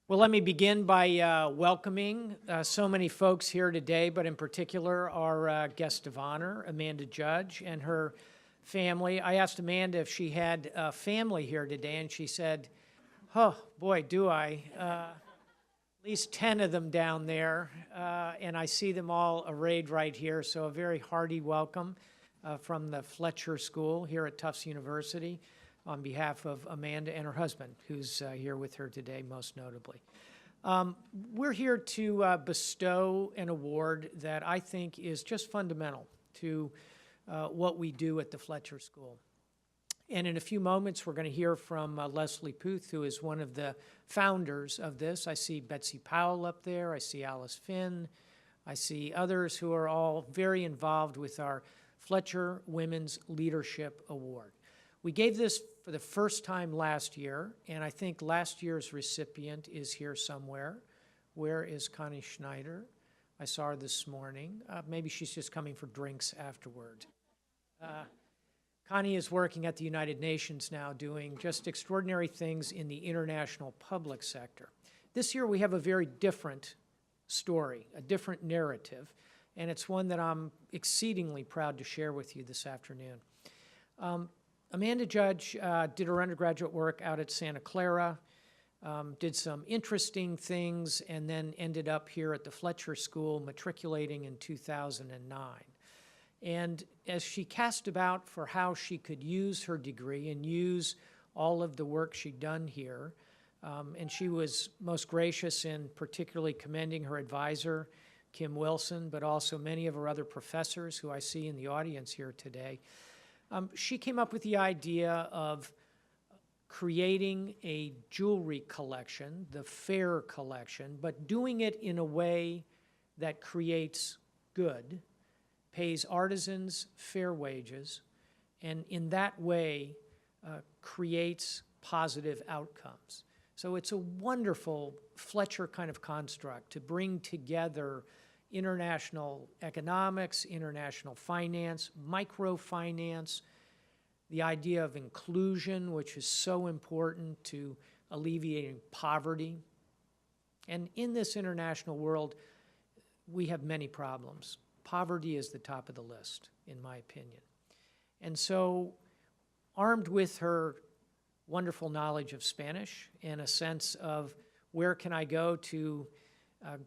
Well, let me begin by welcoming so many folks here today, but in particular our guest of honor, Amanda Judge, and her family. I asked Amanda if she had family here today, and she said, oh, boy, do I. At least 10 of them down there, and I see them all arrayed right here, so a very hearty welcome from the Fletcher School here at Tufts University on behalf of Amanda and her husband, who's here with her today, most notably. We're here to bestow an award that I think is just fundamental to what we do at the Fletcher School. And in a few moments, we're going to hear from Leslie Puth, who is one of the founders of this. I see Betsy Powell up there. I see Alice Finn. I see others who are all very involved with our Fletcher Women's Leadership Award. We gave this for the first time last year, and I think last year's recipient is here somewhere. Where is Connie Schneider? I saw her this morning. Maybe she's just coming for drinks afterward. Connie is working at the United Nations now, doing just extraordinary things in the international public sector. This year we have a very different story, a different narrative, and it's one that I'm exceedingly proud to share with you this afternoon. Amanda Judge did her undergraduate work out at Santa Clara, did some interesting things, and then ended up here at the Fletcher School, matriculating in 2009. And as she cast about for how she could use her degree and use all of the work she'd done here, and she was most gracious in particularly commending her advisor, Kim Wilson, but also many of her other professors who I see in the audience here today. She came up with the idea of creating a jewelry collection, the Faire Collection, but doing it in a way that creates good, pays artisans fair wages, and in that way creates positive outcomes. So it's a wonderful Fletcher kind of construct to bring together international economics, international finance, microfinance, the idea of inclusion, which is so important to alleviating poverty. And in this international world, we have many problems. Poverty is the top of the list, in my opinion. And so, armed with her wonderful knowledge of Spanish and a sense of where can I go to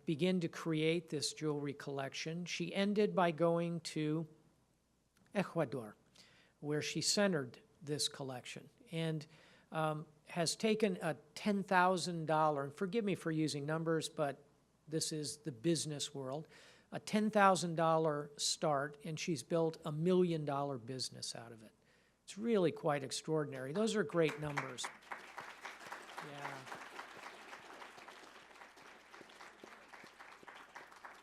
begin to create this jewelry collection, she ended by going to Ecuador, where she centered this collection, and has taken a $10,000, and forgive me for using numbers, but this is the business world, a $10,000 start, and she's built $1 million business out of it. It's really quite extraordinary. Those are great numbers. Yeah.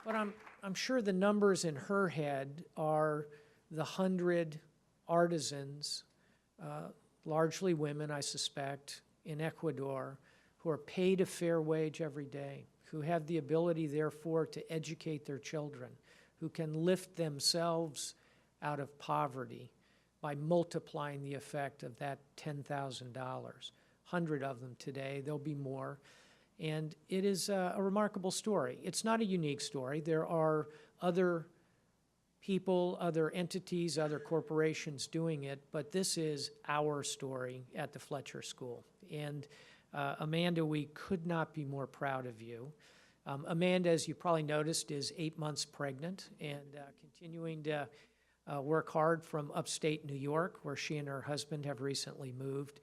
But I'm sure the numbers in her head are the 100 artisans, largely women, I suspect, in Ecuador, who are paid a fair wage every day, who have the ability, therefore, to educate their children, who can lift themselves out of poverty by multiplying the effect of that $10,000. 100 of them today, there'll be more. And it is a remarkable story. It's not a unique story. There are other people, other entities, other corporations doing it, but this is our story at the Fletcher School. And Amanda, we could not be more proud of you. Amanda, as you probably noticed, is 8 months pregnant and continuing to work hard from upstate New York, where she and her husband have recently moved.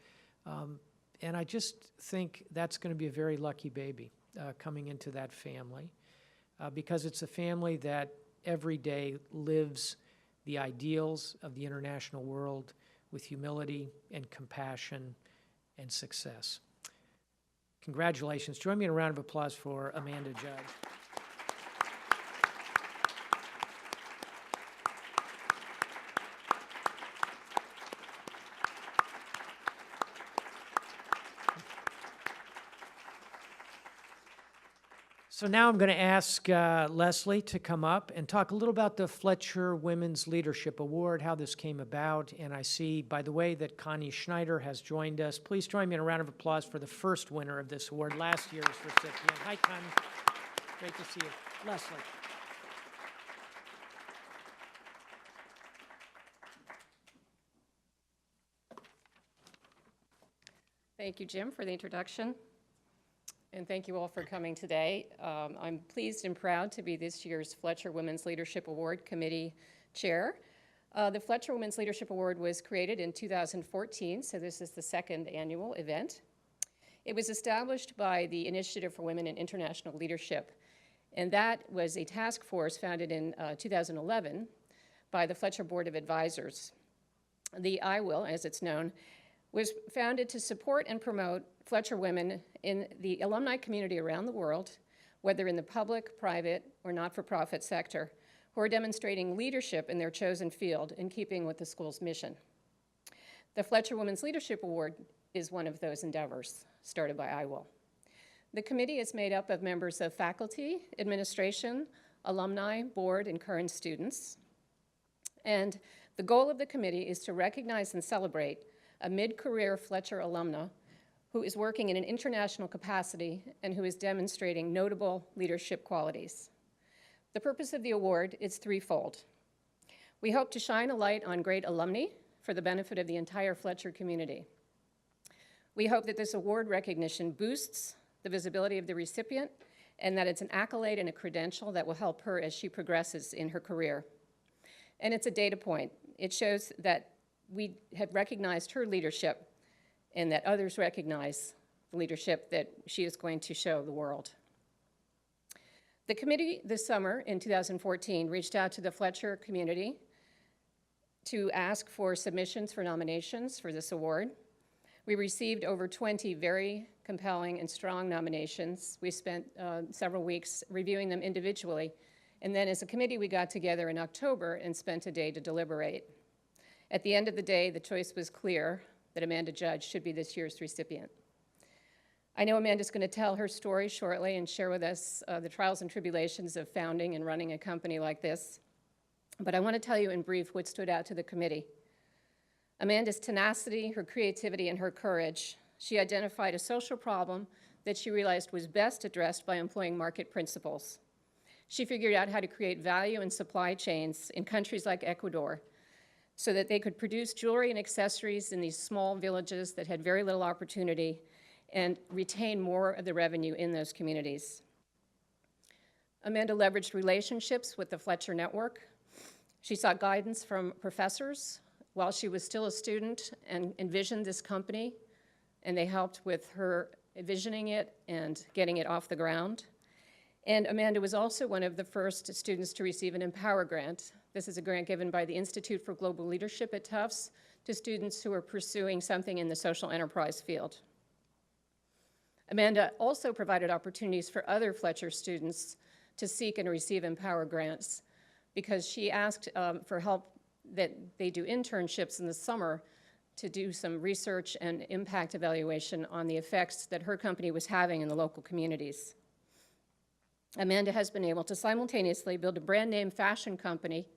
And I just think that's going to be a very lucky baby coming into that family, because it's a family that every day lives the ideals of the international world with humility and compassion and success. Congratulations. Join me in a round of applause for Amanda Judge. So now I'm going to ask Leslie to come up and talk a little about the Fletcher Women's Leadership Award, how this came about. And I see, by the way, that Connie Schneider has joined us. Please join me in a round of applause for the first winner of this award, last year's recipient. Hi, Connie. Great to see you. Leslie. Thank you, Jim, for the introduction. And thank you all for coming today. I'm pleased and proud to be this year's Fletcher Women's Leadership Award Committee Chair. The Fletcher Women's Leadership Award was created in 2014, so this is the second annual event. It was established by the Initiative for Women in International Leadership, and that was a task force founded in 2011 by the Fletcher Board of Advisors. The IWIL, as it's known, was founded to support and promote Fletcher women in the alumni community around the world, whether in the public, private, or not-for-profit sector, who are demonstrating leadership in their chosen field in keeping with the school's mission. The Fletcher Women's Leadership Award is one of those endeavors, started by IWIL. The committee is made up of members of faculty, administration, alumni, board, and current students. And the goal of the committee is to recognize and celebrate a mid-career Fletcher alumna who is working in an international capacity and who is demonstrating notable leadership qualities. The purpose of the award is threefold. We hope to shine a light on great alumni for the benefit of the entire Fletcher community. We hope that this award recognition boosts the visibility of the recipient and that it's an accolade and a credential that will help her as she progresses in her career. And it's a data point. It shows that we have recognized her leadership and that others recognize the leadership that she is going to show the world. The committee this summer in 2014 reached out to the Fletcher community to ask for submissions for nominations for this award. We received over 20 very compelling and strong nominations. We spent several weeks reviewing them individually, and then as a committee we got together in October and spent a day to deliberate. At the end of the day, the choice was clear that Amanda Judge should be this year's recipient. I know Amanda's going to tell her story shortly and share with us the trials and tribulations of founding and running a company like this, but I want to tell you in brief what stood out to the committee. Amanda's tenacity, her creativity, and her courage. She identified a social problem that she realized was best addressed by employing market principles. She figured out how to create value in supply chains in countries like Ecuador, so that they could produce jewelry and accessories in these small villages that had very little opportunity and retain more of the revenue in those communities. Amanda leveraged relationships with the Fletcher Network. She sought guidance from professors while she was still a student and envisioned this company, and they helped with her envisioning it and getting it off the ground. And Amanda was also one of the first students to receive an Empower grant. This is a grant given by the Institute for Global Leadership at Tufts to students who are pursuing something in the social enterprise field. Amanda also provided opportunities for other Fletcher students to seek and receive Empower grants because she asked for help that they do internships in the summer to do some research and impact evaluation on the effects that her company was having in the local communities. Amanda has been able to simultaneously build a brand name fashion company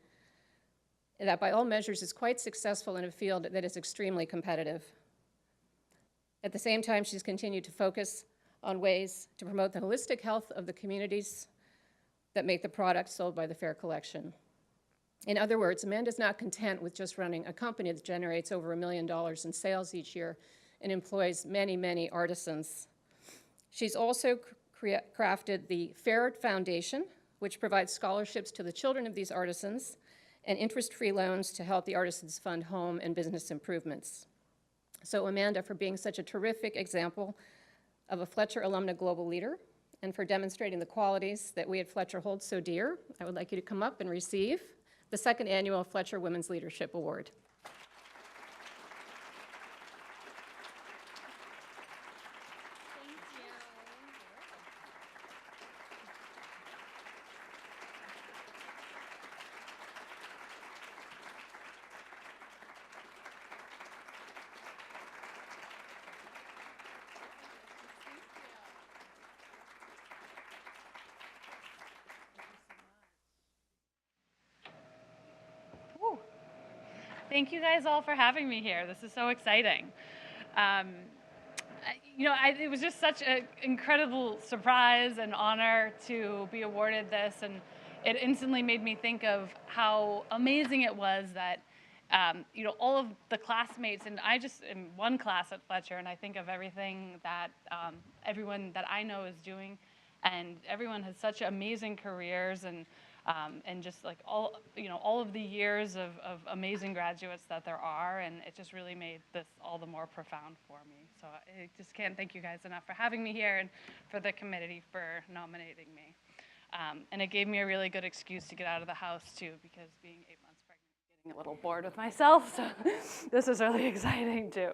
that by all measures is quite successful in a field that is extremely competitive. At the same time, she's continued to focus on ways to promote the holistic health of the communities that make the products sold by the Faire Collection. In other words, Amanda's not content with just running a company that generates over $1 million in sales each year and employs many, many artisans. She's also crafted the Faire Foundation, which provides scholarships to the children of these artisans and interest-free loans to help the artisans fund home and business improvements. So Amanda, for being such a terrific example of a Fletcher alumna global leader and for demonstrating the qualities that we at Fletcher hold so dear, I would like you to come up and receive the second annual Fletcher Women's Leadership Award. Thank you guys all for having me here. This is so exciting. It was just such an incredible surprise and honor to be awarded this, and it instantly made me think of how amazing it was that, all of the classmates, and I just am one class at Fletcher, and I think of everything that everyone that I know is doing, and everyone has such amazing careers, and just like all of the years of amazing graduates that there are, and it just really made this all the more profound for me. So I just can't thank you guys enough for having me here and for the committee for nominating me. And it gave me a really good excuse to get out of the house too, because being 8 months pregnant, I'm getting a little bored with myself, so this is really exciting too.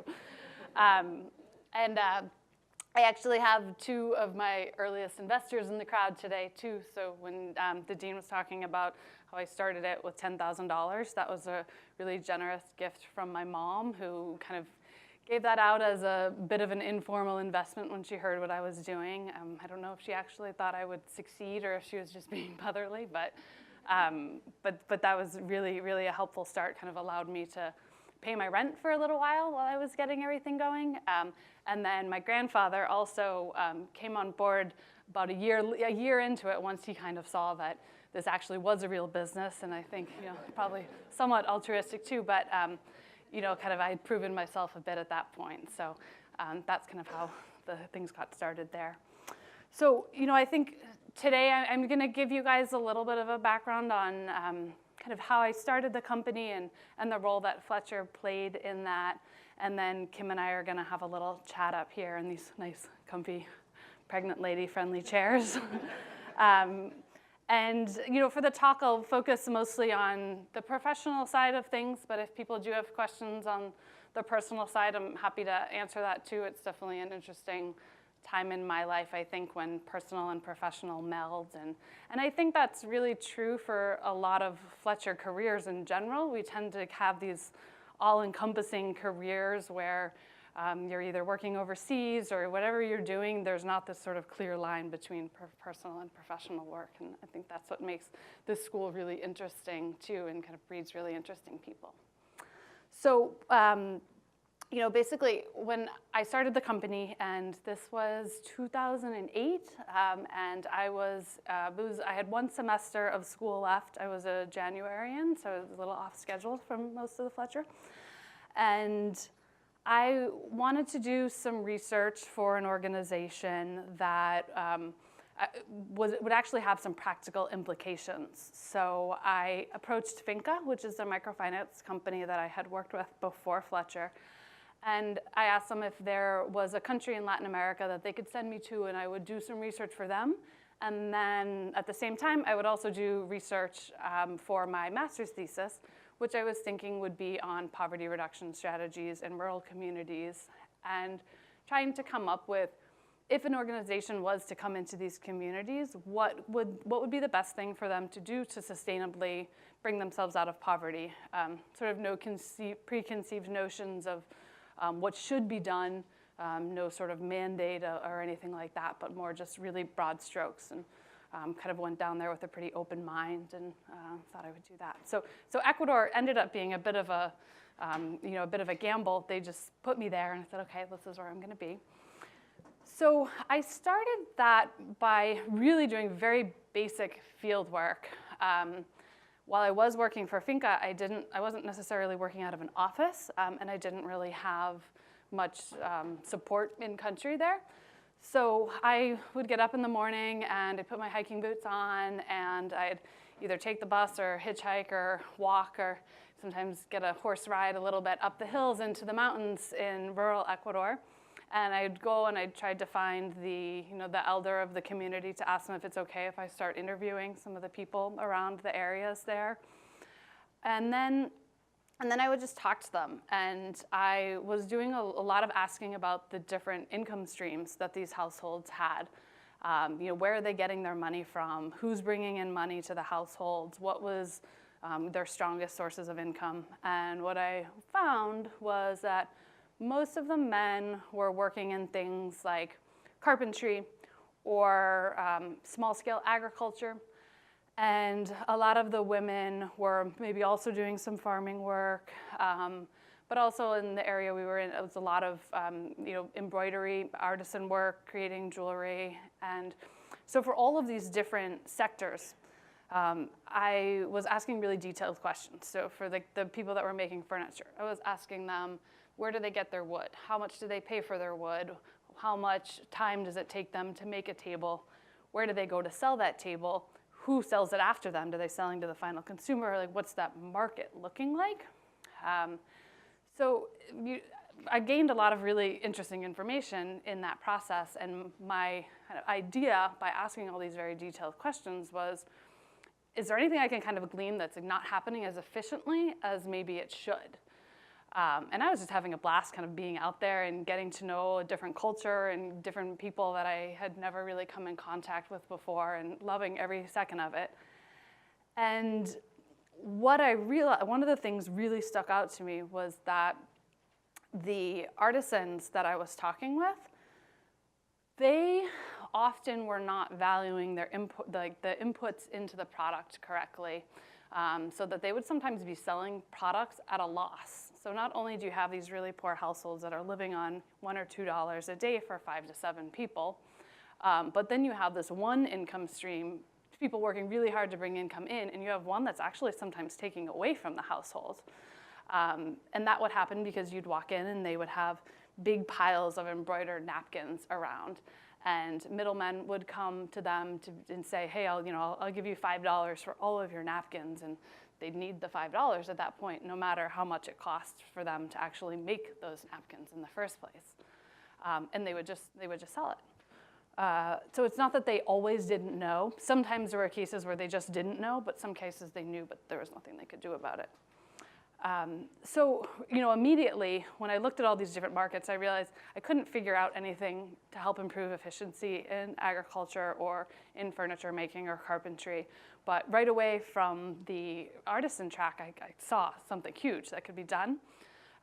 I actually have two of my earliest investors in the crowd today, too. So when the dean was talking about how I started it with $10,000, that was a really generous gift from my mom, who kind of gave that out as a bit of an informal investment when she heard what I was doing. I don't know if she actually thought I would succeed or if she was just being motherly, but that was really, really a helpful start, kind of allowed me to pay my rent for a little while I was getting everything going. And then my grandfather also came on board about a year into it, once he kind of saw that this actually was a real business, and I think probably somewhat altruistic too, but kind of I had proven myself a bit at that point. So that's kind of how the things got started there. So I think today I'm going to give you guys a little bit of a background on kind of how I started the company and the role that Fletcher played in that. And then Kim and I are going to have a little chat up here in these nice, comfy, pregnant lady-friendly chairs. For the talk, I'll focus mostly on the professional side of things, but if people do have questions on the personal side, I'm happy to answer that too. It's definitely an interesting time in my life, I think, when personal and professional meld. And I think that's really true for a lot of Fletcher careers in general. We tend to have these all-encompassing careers where you're either working overseas or whatever you're doing, there's not this sort of clear line between personal and professional work. And I think that's what makes this school really interesting too, and kind of breeds really interesting people. So basically when I started the company, and this was 2008, and I had one semester of school left. I was a Januarian, so I was a little off schedule from most of the Fletcher. And I wanted to do some research for an organization that would actually have some practical implications. So I approached Finca, which is a microfinance company that I had worked with before Fletcher. And I asked them if there was a country in Latin America that they could send me to, and I would do some research for them. And then at the same time, I would also do research for my master's thesis, which I was thinking would be on poverty reduction strategies in rural communities, and trying to come up with, if an organization was to come into these communities, what would be the best thing for them to do to sustainably bring themselves out of poverty. Sort of no preconceived notions of what should be done, no sort of mandate or anything like that, but more just really broad strokes. And kind of went down there with a pretty open mind, and thought I would do that. So Ecuador ended up being a bit of a gamble. They just put me there, and I said, okay, this is where I'm going to be. So I started that by really doing very basic field work. While I was working for Finca, I wasn't necessarily working out of an office, and I didn't really have much support in country there. So I would get up in the morning, and I'd put my hiking boots on, and I'd either take the bus or hitchhike or walk, or sometimes get a horse ride a little bit up the hills into the mountains in rural Ecuador. And I'd go and I'd try to find the elder of the community to ask them if it's okay if I start interviewing some of the people around the areas there. And then I would just talk to them. And I was doing a lot of asking about the different income streams that these households had. Where are they getting their money from? Who's bringing in money to the households? What was their strongest sources of income? And what I found was that most of the men were working in things like carpentry or small-scale agriculture. And a lot of the women were maybe also doing some farming work, but also in the area we were in, it was a lot of embroidery, artisan work, creating jewelry. And so for all of these different sectors, I was asking really detailed questions. So for the people that were making furniture, I was asking them, where do they get their wood? How much do they pay for their wood? How much time does it take them to make a table? Where do they go to sell that table? Who sells it after them? Do they selling to the final consumer? Like, what's that market looking like? I gained a lot of really interesting information in that process, and my kind of idea by asking all these very detailed questions was, is there anything I can kind of glean that's not happening as efficiently as maybe it should? And I was just having a blast kind of being out there and getting to know a different culture and different people that I had never really come in contact with before, and loving every second of it. And what I realized, one of the things really stuck out to me was that the artisans that I was talking with, they often were not valuing their input, like the inputs into the product correctly, so that they would sometimes be selling products at a loss. So not only do you have these really poor households that are living on $1 or $2 a day for 5 to 7 people, but then you have this one income stream, people working really hard to bring income in, and you have one that's actually sometimes taking away from the household. And that would happen because you'd walk in and they would have big piles of embroidered napkins around. And middlemen would come to them and say, hey, I'll give you $5 for all of your napkins. And they'd need the $5 at that point, no matter how much it costs for them to actually make those napkins in the first place. And they would just sell it. So it's not that they always didn't know. Sometimes there were cases where they just didn't know, but some cases they knew, but there was nothing they could do about it. So immediately when I looked at all these different markets, I realized I couldn't figure out anything to help improve efficiency in agriculture or in furniture making or carpentry. But right away from the artisan track, I saw something huge that could be done.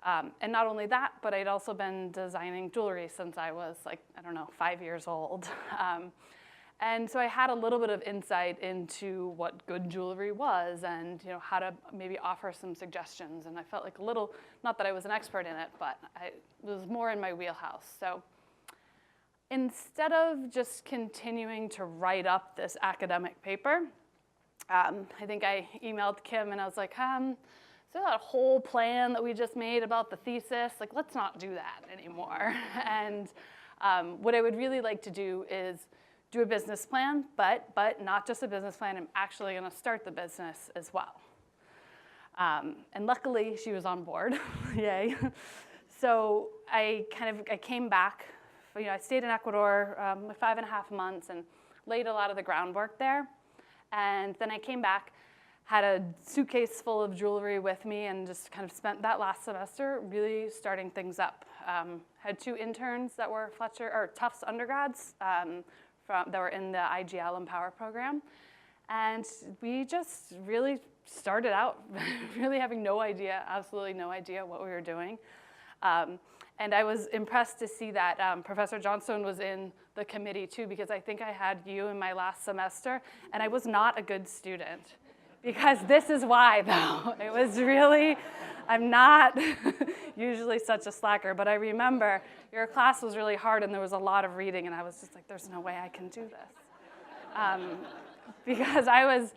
And not only that, but I'd also been designing jewelry since I was 5 years old. And so I had a little bit of insight into what good jewelry was and how to maybe offer some suggestions. And I felt like a little, not that I was an expert in it, but it was more in my wheelhouse. So instead of just continuing to write up this academic paper, I think I emailed Kim and I was like, so that whole plan that we just made about the thesis, let's not do that anymore. And what I would really like to do is do a business plan, but not just a business plan. I'm actually going to start the business as well. And luckily, she was on board. Yay. So I came back. I stayed in Ecuador 5.5 months and laid a lot of the groundwork there. And then I came back, had a suitcase full of jewelry with me, and just kind of spent that last semester really starting things up. Had 2 interns that were Tufts undergrads, that were in the IGL Empower program. And we just really started out really having no idea, absolutely no idea what we were doing. And I was impressed to see that Professor Johnstone was in the committee too, because I think I had you in my last semester, and I was not a good student. Because this is why, though. It was really, I'm not usually such a slacker, but I remember your class was really hard and there was a lot of reading, and I was just like, there's no way I can do this. Because I was,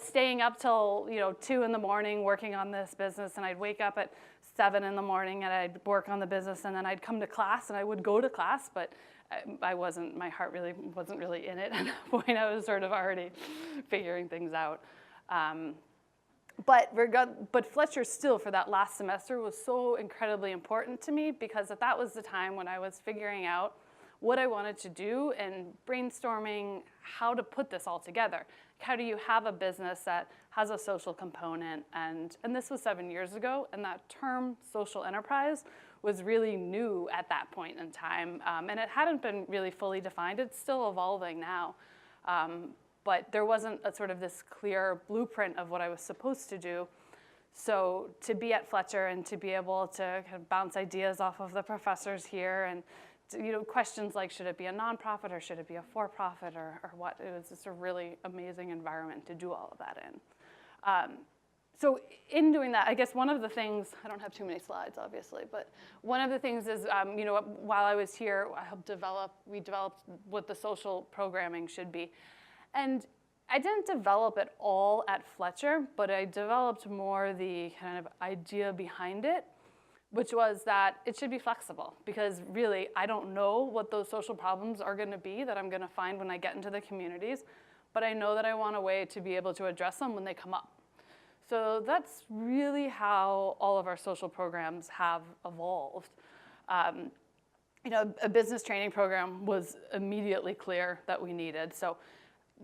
staying up till, 2 in the morning working on this business, and I'd wake up at 7 in the morning and I'd work on the business, and then I'd come to class and I would go to class, but my heart really wasn't really in it at that point. I was sort of already figuring things out. But Fletcher still, for that last semester, was so incredibly important to me, because that was the time when I was figuring out what I wanted to do and brainstorming how to put this all together. How do you have a business that has a social component? And this was 7 years ago, and that term social enterprise was really new at that point in time. And it hadn't been really fully defined. It's still evolving now. But there wasn't a sort of this clear blueprint of what I was supposed to do. So to be at Fletcher and to be able to kind of bounce ideas off of the professors here, and questions like, should it be a nonprofit or should it be a for-profit or what? It was just a really amazing environment to do all of that in. So in doing that, I guess one of the things, I don't have too many slides, obviously, but one of the things is, while I was here, we developed what the social programming should be. And I didn't develop it all at Fletcher, but I developed more the kind of idea behind it, which was that it should be flexible, because really, I don't know what those social problems are gonna be that I'm gonna find when I get into the communities, but I know that I want a way to be able to address them when they come up. So that's really how all of our social programs have evolved. A business training program was immediately clear that we needed. So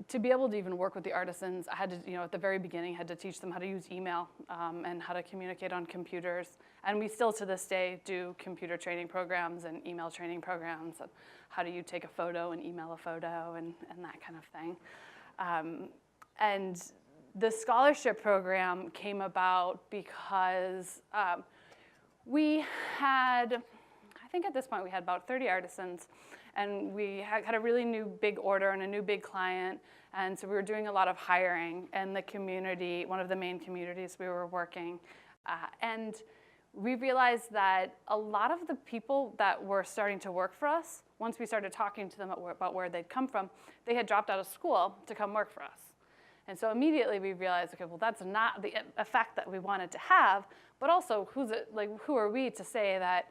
to be able to even work with the artisans, I had to, at the very beginning, had to teach them how to use email and how to communicate on computers. And we still, to this day, do computer training programs and email training programs. And how do you take a photo and email a photo and that kind of thing. And the scholarship program came about because we had, I think at this point we had about 30 artisans, and we had a really new big order and a new big client, and so we were doing a lot of hiring in the community, one of the main communities we were working, and we realized that a lot of the people that were starting to work for us, once we started talking to them about where they'd come from, they had dropped out of school to come work for us. And so immediately we realized, okay, well, that's not the effect that we wanted to have, but also who are we to say that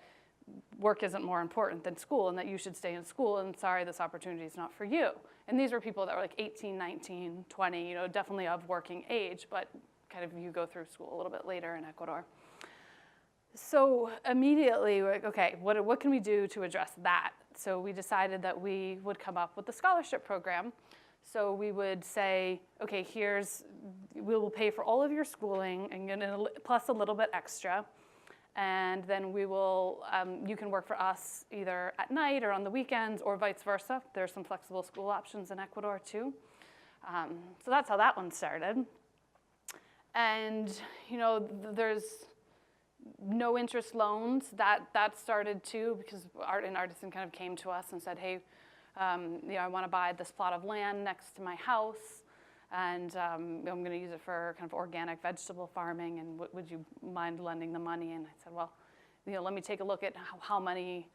work isn't more important than school and that you should stay in school and sorry, this opportunity is not for you. And these were people that were like 18, 19, 20, definitely of working age, but kind of you go through school a little bit later in Ecuador. So immediately we're like, okay, what can we do to address that? So we decided that we would come up with the scholarship program. So we would say, okay, we will pay for all of your schooling and plus a little bit extra. And then you can work for us either at night or on the weekends or vice versa. There's some flexible school options in Ecuador too. So that's how that one started. And there's no interest loans. That started too because an artisan kind of came to us and said, hey, I want to buy this plot of land next to my house, and I'm going to use it for kind of organic vegetable farming, and would you mind lending the money? And I said, well, let me take a look at how many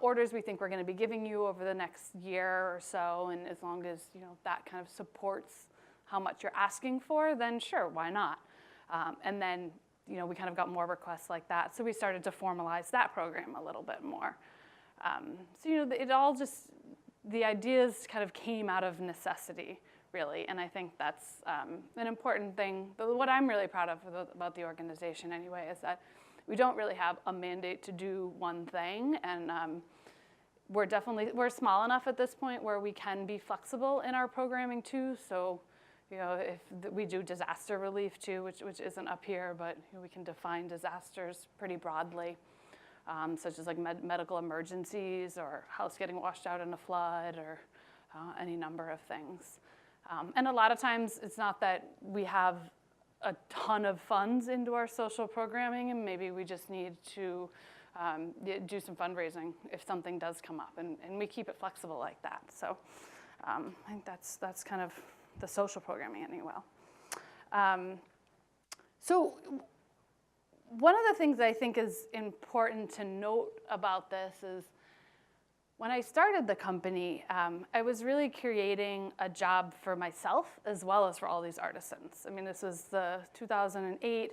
orders we think we're going to be giving you over the next year or so, and as long as that kind of supports how much you're asking for, then sure, why not? And then we kind of got more requests like that, so we started to formalize that program a little bit more. So it all just, the ideas kind of came out of necessity, really, and I think that's an important thing. But what I'm really proud of about the organization anyway is that we don't really have a mandate to do one thing, and we're small enough at this point where we can be flexible in our programming too. So if we do disaster relief too, which isn't up here, but we can define disasters pretty broadly. Such as like medical emergencies or house getting washed out in a flood or any number of things. And a lot of times it's not that we have a ton of funds into our social programming, and maybe we just need to do some fundraising if something does come up, and we keep it flexible like that. So I think that's kind of the social programming anyway. So one of the things I think is important to note about this is when I started the company, I was really creating a job for myself as well as for all these artisans. I mean, this was the 2008.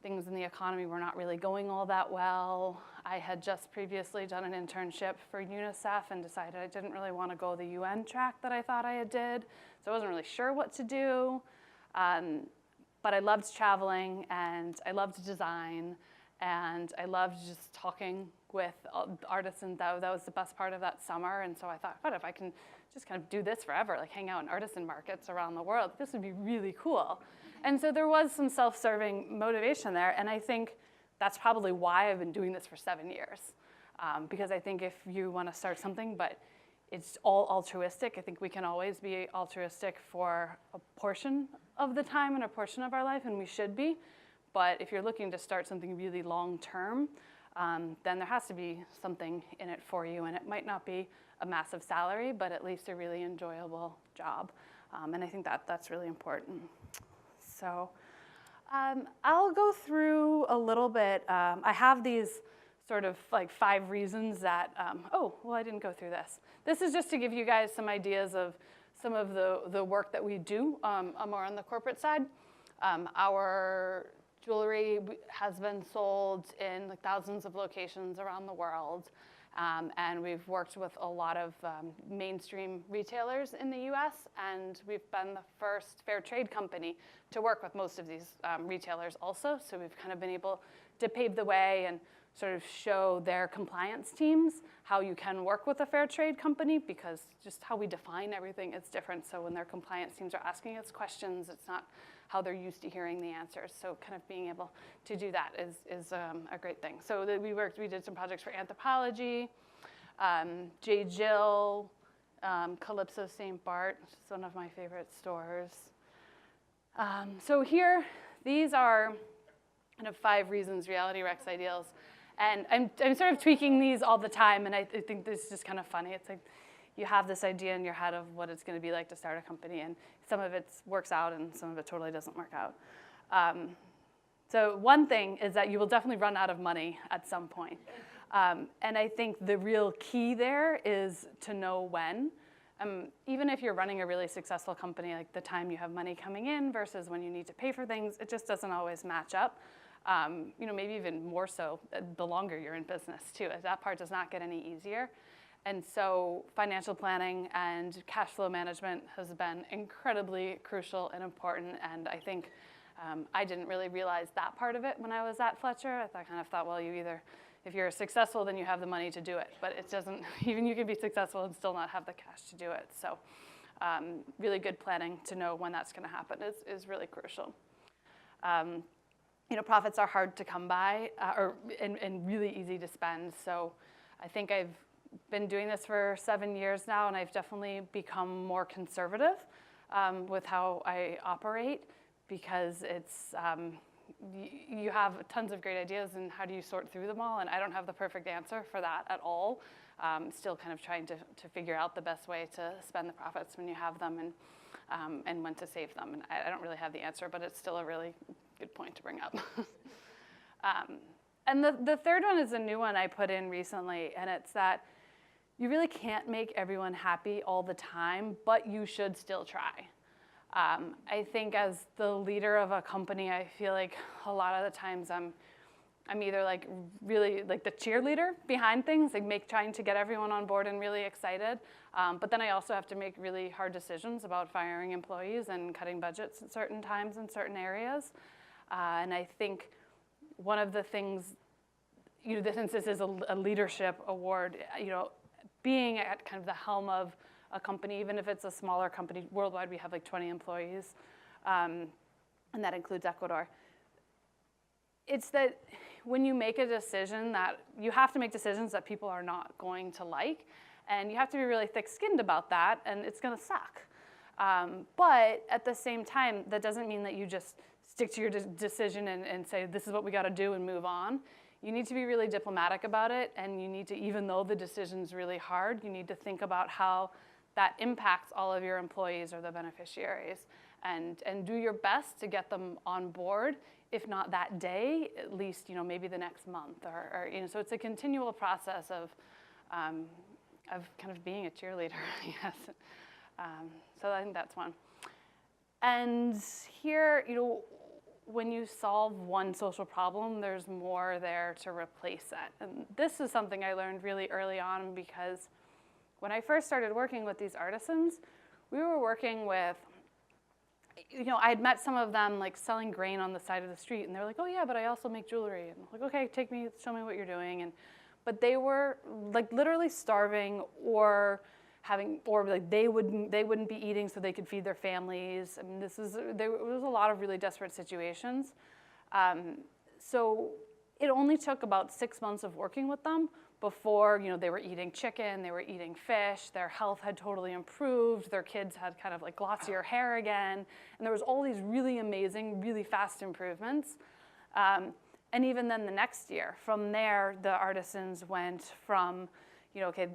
Things in the economy were not really going all that well. I had just previously done an internship for UNICEF and decided I didn't really want to go the UN track that I thought I did. So I wasn't really sure what to do. But I loved traveling, and I loved design, and I loved just talking with artisans. That was the best part of that summer. And so I thought, what if I can just kind of do this forever, like hang out in artisan markets around the world? This would be really cool. And so there was some self-serving motivation there, and I think that's probably why I've been doing this for 7 years. Because I think if you want to start something, but it's all altruistic, I think we can always be altruistic for a portion of the time and a portion of our life, and we should be. But if you're looking to start something really long-term, then there has to be something in it for you. And it might not be a massive salary, but at least a really enjoyable job. And I think that's really important. So I'll go through a little bit. I have these sort of like 5 reasons that, I didn't go through this. This is just to give you guys some ideas of some of the work that we do more on the corporate side. Our jewelry has been sold in like thousands of locations around the world. And we've worked with a lot of mainstream retailers in the US, and we've been the first fair trade company to work with most of these retailers also. So we've kind of been able to pave the way and sort of show their compliance teams how you can work with a fair trade company, because just how we define everything is different. So when their compliance teams are asking us questions, it's not how they're used to hearing the answers. So kind of being able to do that is a great thing. So we did some projects for Anthropology, J. Jill, Calypso St. Bart, which is one of my favorite stores. So here, these are kind of 5 reasons Reality Rex Ideals. And I'm sort of tweaking these all the time, and I think this is just kind of funny. It's like you have this idea in your head of what it's going to be like to start a company, and some of it works out and some of it totally doesn't work out. So one thing is that you will definitely run out of money at some point. And I think the real key there is to know when. Even if you're running a really successful company, like the time you have money coming in versus when you need to pay for things, it just doesn't always match up. Maybe even more so the longer you're in business too. That part does not get any easier. And so financial planning and cash flow management has been incredibly crucial and important. And I think I didn't really realize that part of it when I was at Fletcher. I kind of thought, well, if you're successful, then you have the money to do it. But it doesn't, even you can be successful and still not have the cash to do it. So really good planning to know when that's going to happen is really crucial. Profits are hard to come by and really easy to spend. So I think I've been doing this for 7 years now, and I've definitely become more conservative with how I operate, because it's you have tons of great ideas, and how do you sort through them all? And I don't have the perfect answer for that at all. Still kind of trying to figure out the best way to spend the profits when you have them, and when to save them. And I don't really have the answer, but it's still a really good point to bring up. And the third one is a new one I put in recently, and it's that you really can't make everyone happy all the time, but you should still try. I think as the leader of a company, I feel like a lot of the times I'm either like really like the cheerleader behind things, like trying to get everyone on board and really excited. But then I also have to make really hard decisions about firing employees and cutting budgets at certain times in certain areas. And I think one of the things, since this is a leadership award, being at kind of the helm of a company, even if it's a smaller company, worldwide we have like 20 employees, and that includes Ecuador. It's that when you make a decision that you have to make decisions that people are not going to like, and you have to be really thick-skinned about that, and it's going to suck. But at the same time, that doesn't mean that you just stick to your decision and say, this is what we got to do and move on. You need to be really diplomatic about it, and you need to, even though the decision's really hard, you need to think about how that impacts all of your employees or the beneficiaries, and do your best to get them on board, if not that day, at least maybe the next month, or so it's a continual process of kind of being a cheerleader, yes. So I think that's one. And here, when you solve one social problem, there's more there to replace it. And this is something I learned really early on, because when I first started working with these artisans, we were working with, I had met some of them like selling grain on the side of the street, and they're like, oh yeah, but I also make jewelry. And I'm like, okay, show me what you're doing. But they were like literally starving, or like they wouldn't be eating so they could feed their families. I mean, there was a lot of really desperate situations. So it only took about 6 months of working with them before, they were eating chicken, they were eating fish, their health had totally improved, their kids had kind of like glossier hair again, and there was all these really amazing, really fast improvements. And even then the next year, from there, the artisans went from, okay,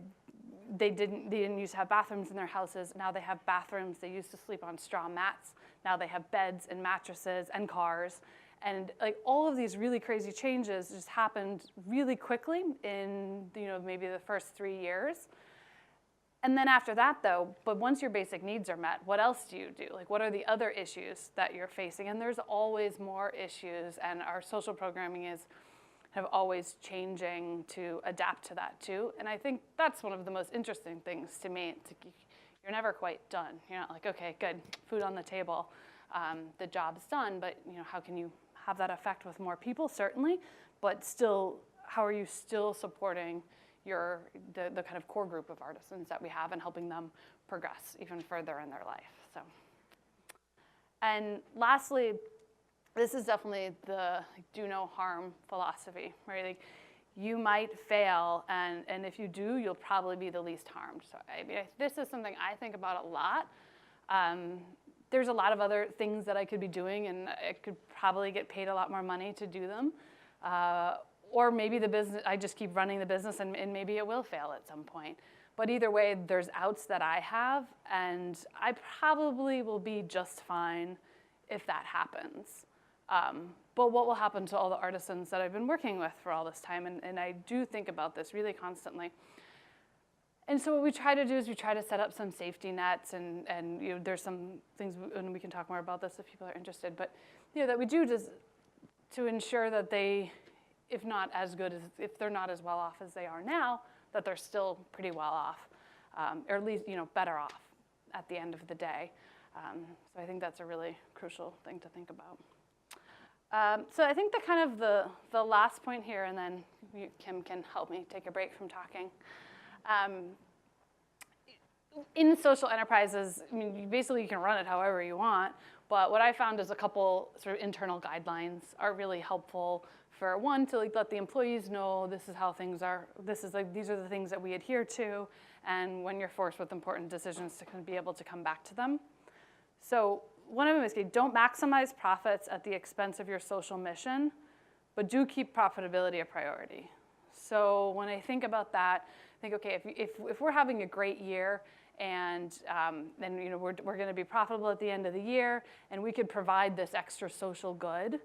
they didn't used to have bathrooms in their houses. Now they have bathrooms. They used to sleep on straw mats. Now they have beds and mattresses and cars. And like all of these really crazy changes just happened really quickly in, maybe the first 3 years. And then after that, though, but once your basic needs are met, what else do you do? Like, what are the other issues that you're facing? And there's always more issues, and our social programming is always changing to adapt to that, too. And I think that's one of the most interesting things to me. You're never quite done. You're not like, okay, good, food on the table, the job's done, but how can you have that effect with more people? Certainly, but still, how are you still supporting the kind of core group of artisans that we have and helping them progress even further in their life. So, and lastly, this is definitely the do no harm philosophy, right? Like, you might fail, and if you do, you'll probably be the least harmed. So I mean, this is something I think about a lot. There's a lot of other things that I could be doing, and I could probably get paid a lot more money to do them. Or maybe the business, I just keep running the business and maybe it will fail at some point. But either way, there's outs that I have, and I probably will be just fine if that happens. But what will happen to all the artisans that I've been working with for all this time? And I do think about this really constantly. And so what we try to do is we try to set up some safety nets, and there's some things, and we can talk more about this if people are interested, but that we do just to ensure that they, if not as good as, if they're not as well off as they are now, that they're still pretty well off, or at least, better off at the end of the day. So I think that's a really crucial thing to think about. So I think the last point here, and then Kim can help me take a break from talking. In social enterprises, I mean, basically you can run it however you want, but what I found is a couple sort of internal guidelines are really helpful. For one, to let the employees know this is how things are, these are the things that we adhere to, and when you're forced with important decisions to kind of be able to come back to them. So one of them is, don't maximize profits at the expense of your social mission, but do keep profitability a priority. So when I think about that, I think, okay, if we're having a great year, and then we're going to be profitable at the end of the year, and we could provide this extra social good.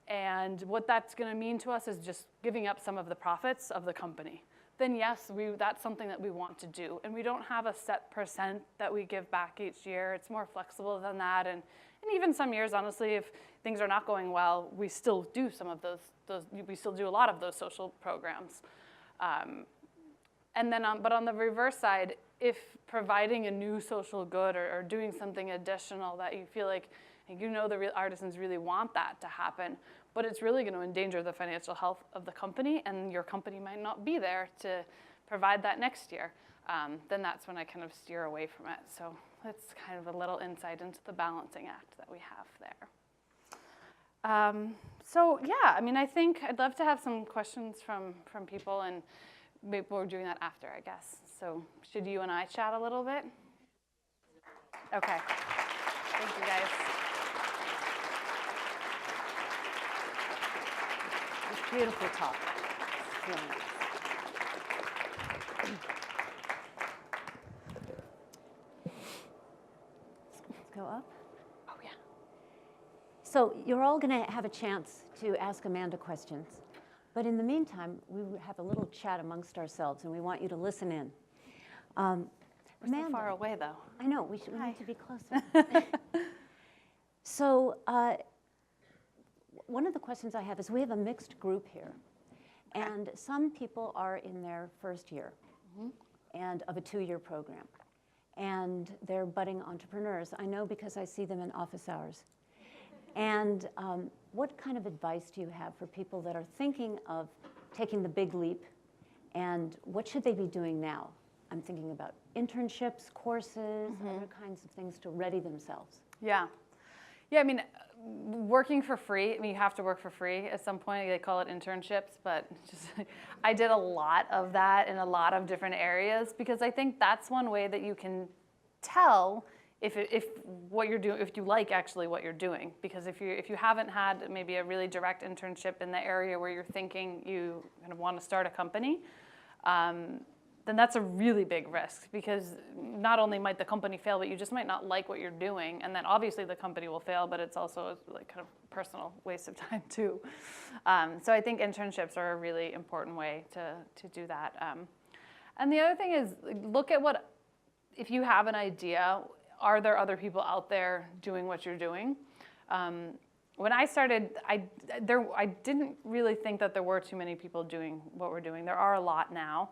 And what that's going to mean to us is just giving up some of the profits of the company. Then yes, that's something that we want to do. And we don't have a set percent that we give back each year. It's more flexible than that. And even some years, honestly, if things are not going well, we still do some of we still do a lot of those social programs. And then, but on the reverse side, if providing a new social good or doing something additional that you feel like, the real artisans really want that to happen, but it's really going to endanger the financial health of the company, and your company might not be there to provide that next year, then that's when I kind of steer away from it. So that's kind of a little insight into the balancing act that we have there. So yeah, I mean, I think I'd love to have some questions from people, and maybe we're doing that after, I guess. So should you and I chat a little bit? Okay. Thank you, guys. Beautiful talk. Really nice. Let's go up. Oh, yeah. So you're all going to have a chance to ask Amanda questions. But in the meantime, we have a little chat amongst ourselves, and we want you to listen in. We're Amanda, so far away, though. I know, we need to be closer. So one of the questions I have is, we have a mixed group here. And some people are in their first year and of a 2-year program. And they're budding entrepreneurs. I know because I see them in office hours. And what kind of advice do you have for people that are thinking of taking the big leap, and what should they be doing now? I'm thinking about internships, courses, other kinds of things to ready themselves. Yeah. Yeah, I mean, working for free, I mean, you have to work for free at some point. They call it internships, but just I did a lot of that in a lot of different areas, because I think that's one way that you can tell if what you're doing, if you like actually what you're doing. Because if you haven't had maybe a really direct internship in the area where you're thinking you kind of want to start a company, then that's a really big risk, because not only might the company fail, but you just might not like what you're doing, and then obviously the company will fail, but it's also like kind of personal waste of time too. So I think internships are a really important way to do that. And the other thing is, look at what, if you have an idea, are there other people out there doing what you're doing? When I started, I didn't really think that there were too many people doing what we're doing. There are a lot now,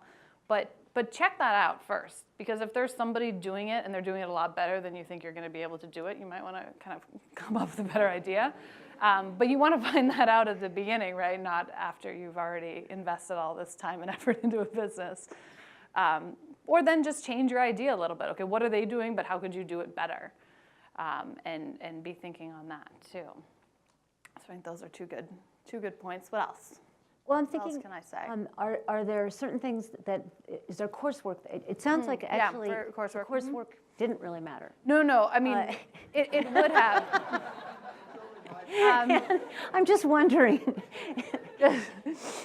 but check that out first, because if there's somebody doing it and they're doing it a lot better than you think you're going to be able to do it, you might want to kind of come up with a better idea. But you want to find that out at the beginning, right? Not after you've already invested all this time and effort into a business. Or then just change your idea a little bit. Okay, what are they doing, but how could you do it better? And be thinking on that too. So I think those are two good points. What else? Well, I'm What else thinking, can I say? are there certain things that, is there coursework? It sounds like actually for coursework. the coursework didn't really matter. No, I mean, it would have. I'm just wondering.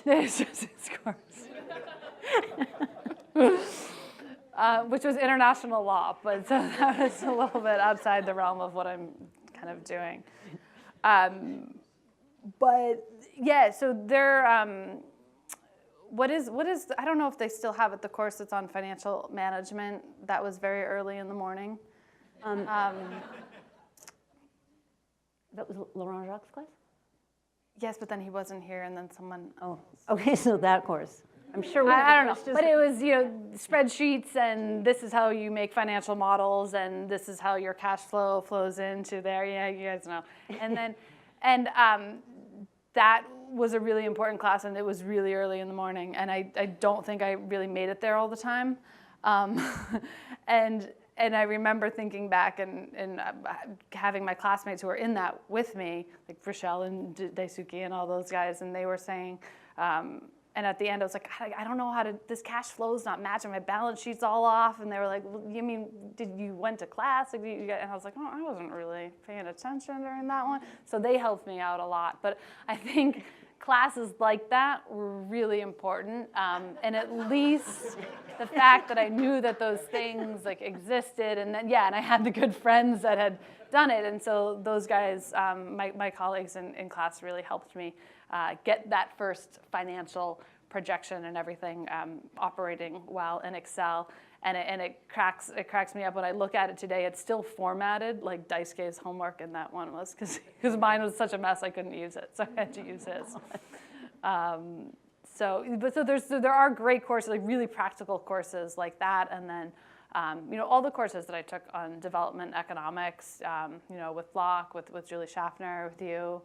It's just his course. Which was international law, but so that was a little bit outside the realm of what I'm kind of doing. But yeah, so there, what is, I don't know if they still have it, the course that's on financial management. That was very early in the morning. That was Laurent Jacques' class? Yes, but then he wasn't here, and then someone. Oh, okay, so that course. I'm sure we have I a don't know, course just- but it was, spreadsheets, and this is how you make financial models, and this is how your cash flow flows into there. Yeah, you guys know. And then, that was a really important class, and it was really early in the morning, and I don't think I really made it there all the time. And I remember thinking back and having my classmates who were in that with me, like Rochelle and Daisuke and all those guys, and they were saying, and at the end I was like, I don't know how to, this cash flow's not matching, my balance sheet's all off, and they were like, well, you mean, did you went to class? And I was like, oh, I wasn't really paying attention during that one. So they helped me out a lot, but I think classes like that were really important, and at least the fact that I knew that those things like existed, and then and I had the good friends that had done it, and so those guys, my colleagues in class really helped me get that first financial projection and everything operating well in Excel, and it cracks me up when I look at it today. It's still formatted like Daisuke's homework in that one was, because mine was such a mess I couldn't use it, so I had to use his. So there are great courses, like really practical courses like that, and then all the courses that I took on development economics, with Locke, with Julie Schaffner, with you,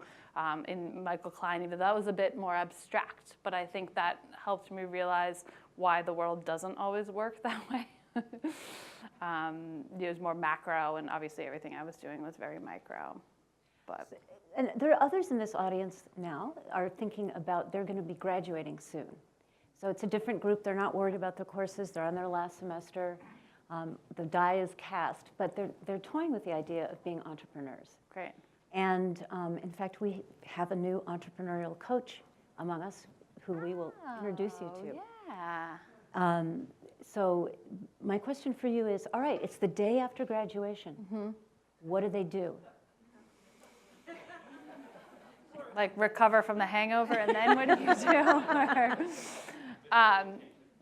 in Michael Klein, even that was a bit more abstract, but I think that helped me realize why the world doesn't always work that way. It was more macro, and obviously everything I was doing was very micro. But And there are others in this audience now are thinking about, they're going to be graduating soon. So it's a different group. They're not worried about the courses. They're on their last semester. The die is cast, but they're toying with the idea of being entrepreneurs. great. And in fact, we have a new entrepreneurial coach among us who we will introduce you to. Yeah. So my question for you is, all right, it's the day after graduation. Mm-hmm. What do they do? Like recover from the hangover, and then what do you do?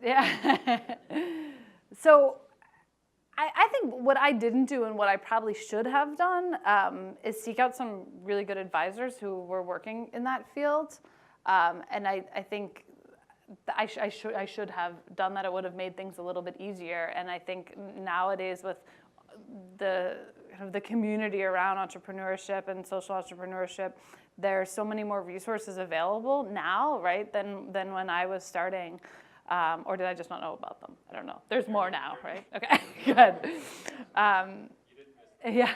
Yeah. So I think what I didn't do and what I probably should have done is seek out some really good advisors who were working in that field. And I think I should have done that. It would have made things a little bit easier. And I think nowadays with the community around entrepreneurship and social entrepreneurship, there are so many more resources available now, right, than when I was starting. Or did I just not know about them? I don't know. There's more now, right? Okay, good. Yeah.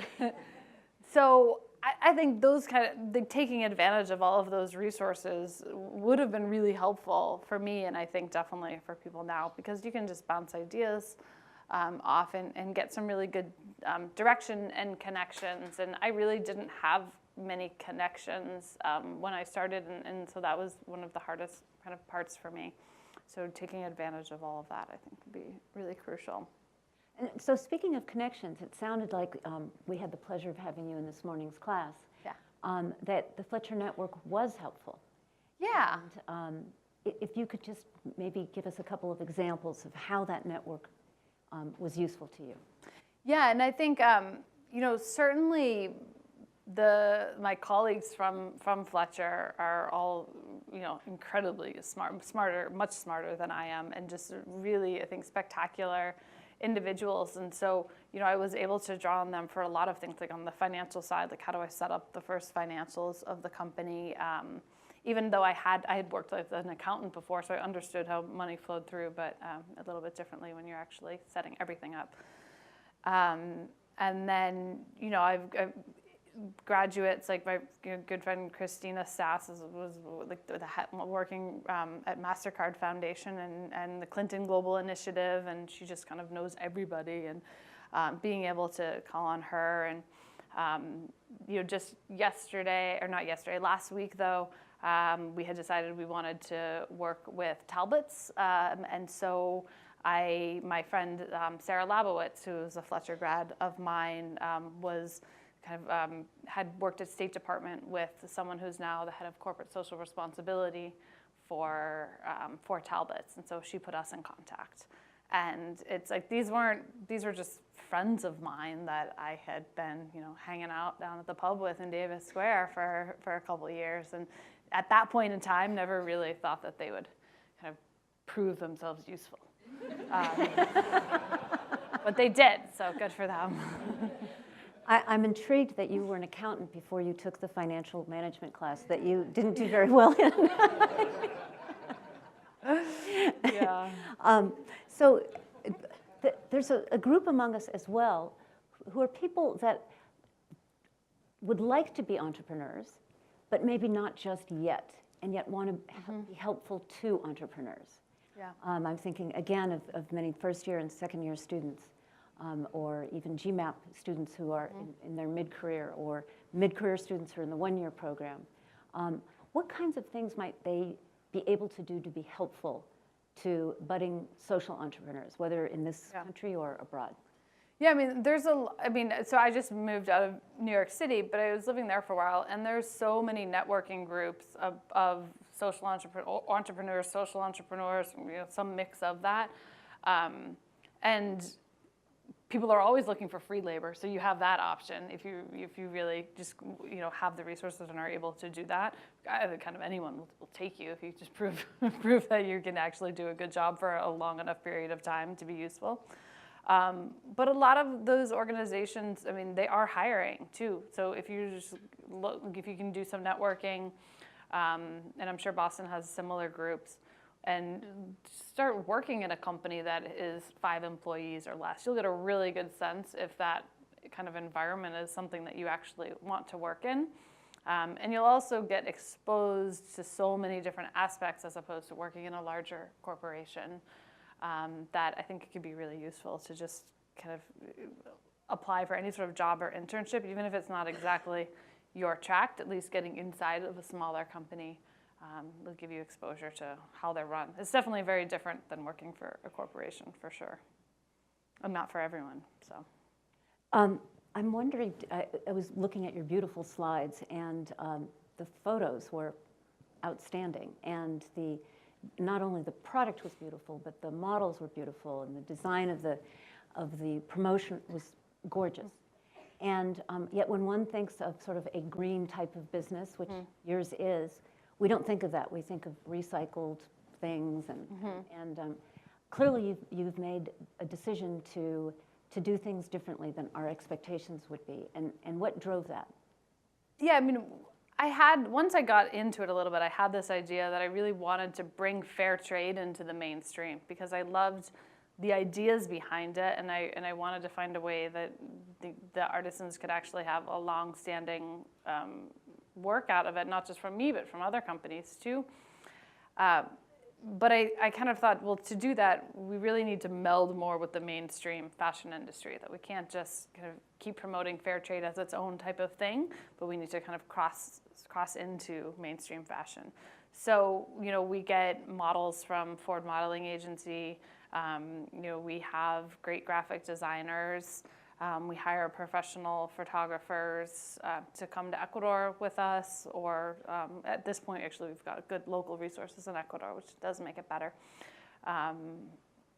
So I think those taking advantage of all of those resources would have been really helpful for me, and I think definitely for people now, because you can just bounce ideas off and get some really good direction and connections. And I really didn't have many connections when I started, and so that was one of the hardest kind of parts for me. So taking advantage of all of that, I think, would be really crucial. And so speaking of connections, it sounded like we had the pleasure of having you in this morning's class. Yeah. That the Fletcher Network was helpful. Yeah. And if you could just maybe give us a couple of examples of how that network was useful to you. Yeah, and I think, certainly my colleagues from Fletcher are all, incredibly much smarter than I am, and just really, I think, spectacular individuals. And so, I was able to draw on them for a lot of things, like on the financial side, like how do I set up the first financials of the company, even though I had worked as an accountant before, so I understood how money flowed through, but a little bit differently when you're actually setting everything up. And then, I've graduates, like my good friend Christina Sass was like working at MasterCard Foundation and the Clinton Global Initiative, and she just kind of knows everybody, and being able to call on her. And just last week though, we had decided we wanted to work with Talbots, and so my friend Sarah Labowitz, who is a Fletcher grad of mine, was kind of had worked at State Department with someone who's now the head of corporate social responsibility for Talbots, and so she put us in contact. And it's like these were just friends of mine that I had been hanging out down at the pub with in Davis Square for a couple of years, and at that point in time never really thought that they would kind of prove themselves useful. But they did, so good for them. I'm intrigued that you were an accountant before you took the financial management class that you didn't do very well in. Yeah. So there's a group among us as well who are people that would like to be entrepreneurs, but maybe not just yet, and yet want to be helpful to entrepreneurs. Yeah. I'm thinking, again, of many first-year and second-year students, or even GMAP students who are in their mid-career, or mid-career students who are in the one-year program. What kinds of things might they be able to do to be helpful to budding social entrepreneurs, whether in this country or abroad? Yeah, so I just moved out of New York City, but I was living there for a while, and there's so many networking groups of social entrepreneurs, social entrepreneurs, some mix of that. And people are always looking for free labor, so you have that option if you really just have the resources and are able to do that. Kind of anyone will take you if you just prove that you can actually do a good job for a long enough period of time to be useful. But a lot of those organizations, they are hiring too. So if you can do some networking, and I'm sure Boston has similar groups, and start working in a company that is 5 employees or less, you'll get a really good sense if that kind of environment is something that you actually want to work in. And you'll also get exposed to so many different aspects as opposed to working in a larger corporation, that I think it could be really useful to just kind of apply for any sort of job or internship, even if it's not exactly your track. At least getting inside of a smaller company will give you exposure to how they're run. It's definitely very different than working for a corporation, for sure, and not for everyone. So, I'm wondering. I was looking at your beautiful slides, and the photos were outstanding, and not only the product was beautiful, but the models were beautiful, and the design of the promotion was gorgeous. And yet when one thinks of sort of a green type of business, which yours is, we don't think of that. We think of recycled things, and clearly you've made a decision to do things differently than our expectations would be. And what drove that? Yeah, once I got into it a little bit, I had this idea that I really wanted to bring fair trade into the mainstream, because I loved the ideas behind it, and I wanted to find a way that the artisans could actually have a long-standing work out of it, not just from me, but from other companies too. But I kind of thought, well, to do that, we really need to meld more with the mainstream fashion industry, that we can't just kind of keep promoting fair trade as its own type of thing, but we need to kind of cross into mainstream fashion. So, you know, we get models from Ford Modeling Agency. You know, we have great graphic designers. We hire professional photographers to come to Ecuador with us, or at this point, actually, we've got good local resources in Ecuador, which does make it better.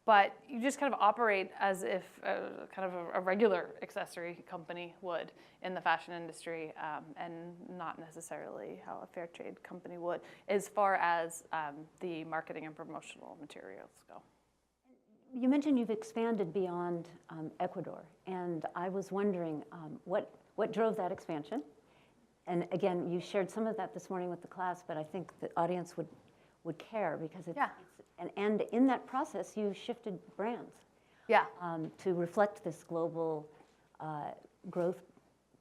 But you just kind of operate as if kind of a regular accessory company would in the fashion industry, and not necessarily how a fair trade company would, as far as the marketing and promotional materials go. You mentioned you've expanded beyond Ecuador, and I was wondering what drove that expansion? And again, you shared some of that this morning with the class, but I think the audience would care because it's, and in that process, you shifted brands to reflect this global growth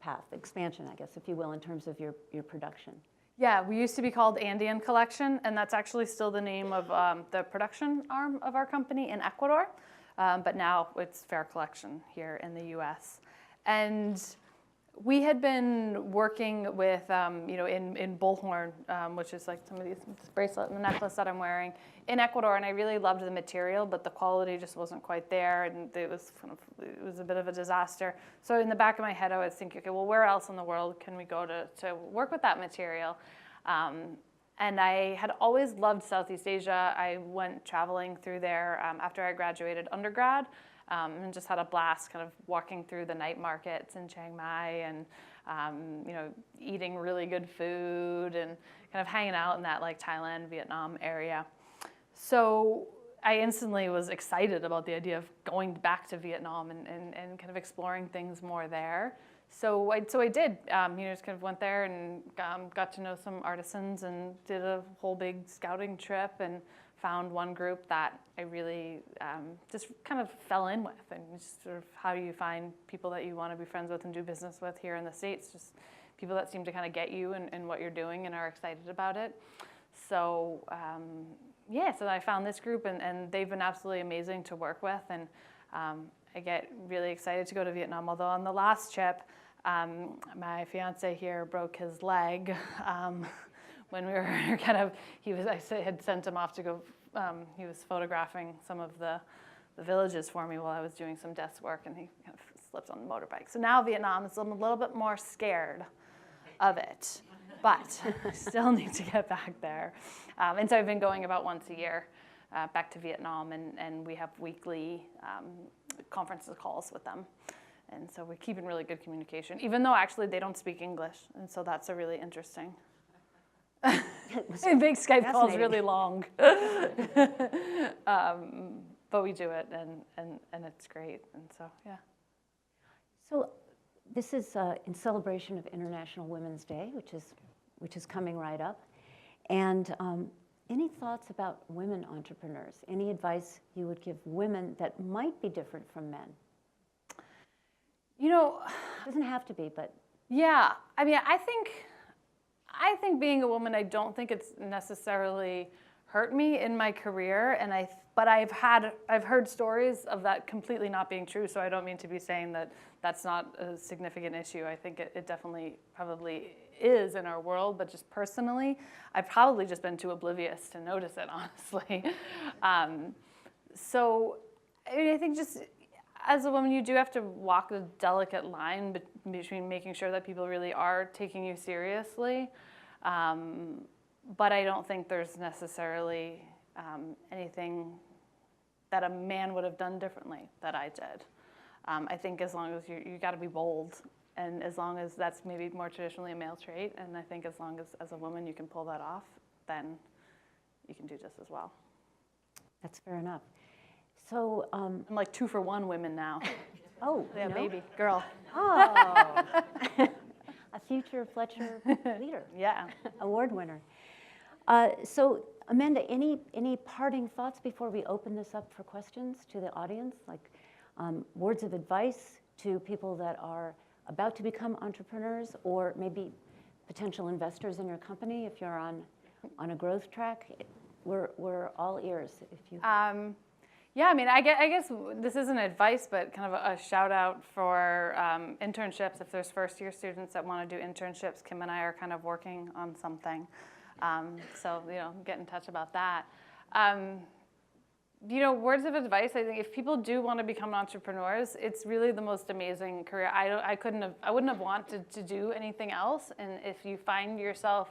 path, expansion, I guess, if you will, in terms of your production. Yeah, we used to be called Andean Collection, and that's actually still the name of the production arm of our company in Ecuador, but now it's Faire Collection here in the US. And we had been working with, you know, in bullhorn, which is like some of these bracelet and the necklace that I'm wearing, in Ecuador, and I really loved the material, but the quality just wasn't quite there, and it was a bit of a disaster. So in the back of my head, I was thinking, okay, well, where else in the world can we go to work with that material? And I had always loved Southeast Asia. I went traveling through there after I graduated undergrad, and just had a blast kind of walking through the night markets in Chiang Mai, and you know, eating really good food and kind of hanging out in that like Thailand, Vietnam area. So I instantly was excited about the idea of going back to Vietnam and kind of exploring things more there. So I did, you know, just kind of went there and got to know some artisans and did a whole big scouting trip and found one group that I really just kind of fell in with. And just sort of, how do you find people that you want to be friends with and do business with here in the States? Just people that seem to kind of get you in what you're doing and are excited about it. So yeah, so I found this group, and they've been absolutely amazing to work with. And I get really excited to go to Vietnam, although on the last trip, my fiance here broke his leg when we were kind of, I had sent him off to go, he was photographing some of the villages for me while I was doing some desk work, and he kind of slipped on the motorbike. So now Vietnam is, I'm a little bit more scared of it, but I still need to get back there. And so I've been going about once a year back to Vietnam, and we have weekly conference calls with them. And so we keep in really good communication, even though actually they don't speak English. And so that's a really interesting. It makes Skype calls really long. But we do it, and it's great. And so, yeah. So this is in celebration of International Women's Day, which is coming right up. And any thoughts about women entrepreneurs? Any advice you would give women that might be different from men? You know, it doesn't have to be, but yeah. I mean, I think being a woman, I don't think it's necessarily hurt me in my career, but I've heard stories of that completely not being true. So I don't mean to be saying that that's not a significant issue. I think it definitely probably is in our world, but just personally, I've probably just been too oblivious to notice it, honestly. So I mean, I think just as a woman, you do have to walk the delicate line between making sure that people really are taking you seriously. But I don't think there's necessarily anything that a man would have done differently that I did. I think as long as you got to be bold, and as long as that's maybe more traditionally a male trait, and I think as long as a woman you can pull that off, then you can do just as well. That's fair enough. So I'm like 2 for 1 women now. Oh, yeah, baby girl. Oh, a future Fletcher leader. Yeah, award winner. So Amanda, any parting thoughts before we open this up for questions to the audience? Like words of advice to people that are about to become entrepreneurs, or maybe potential investors in your company if you're on a growth track? we're all ears if you. Yeah, I mean, I guess this isn't advice, but kind of a shout out for internships. If there's first year students that want to do internships, Kim and I are kind of working on something. So, get in touch about that. Words of advice, I think if people do want to become entrepreneurs, it's really the most amazing career. I wouldn't have wanted to do anything else. And if you find yourself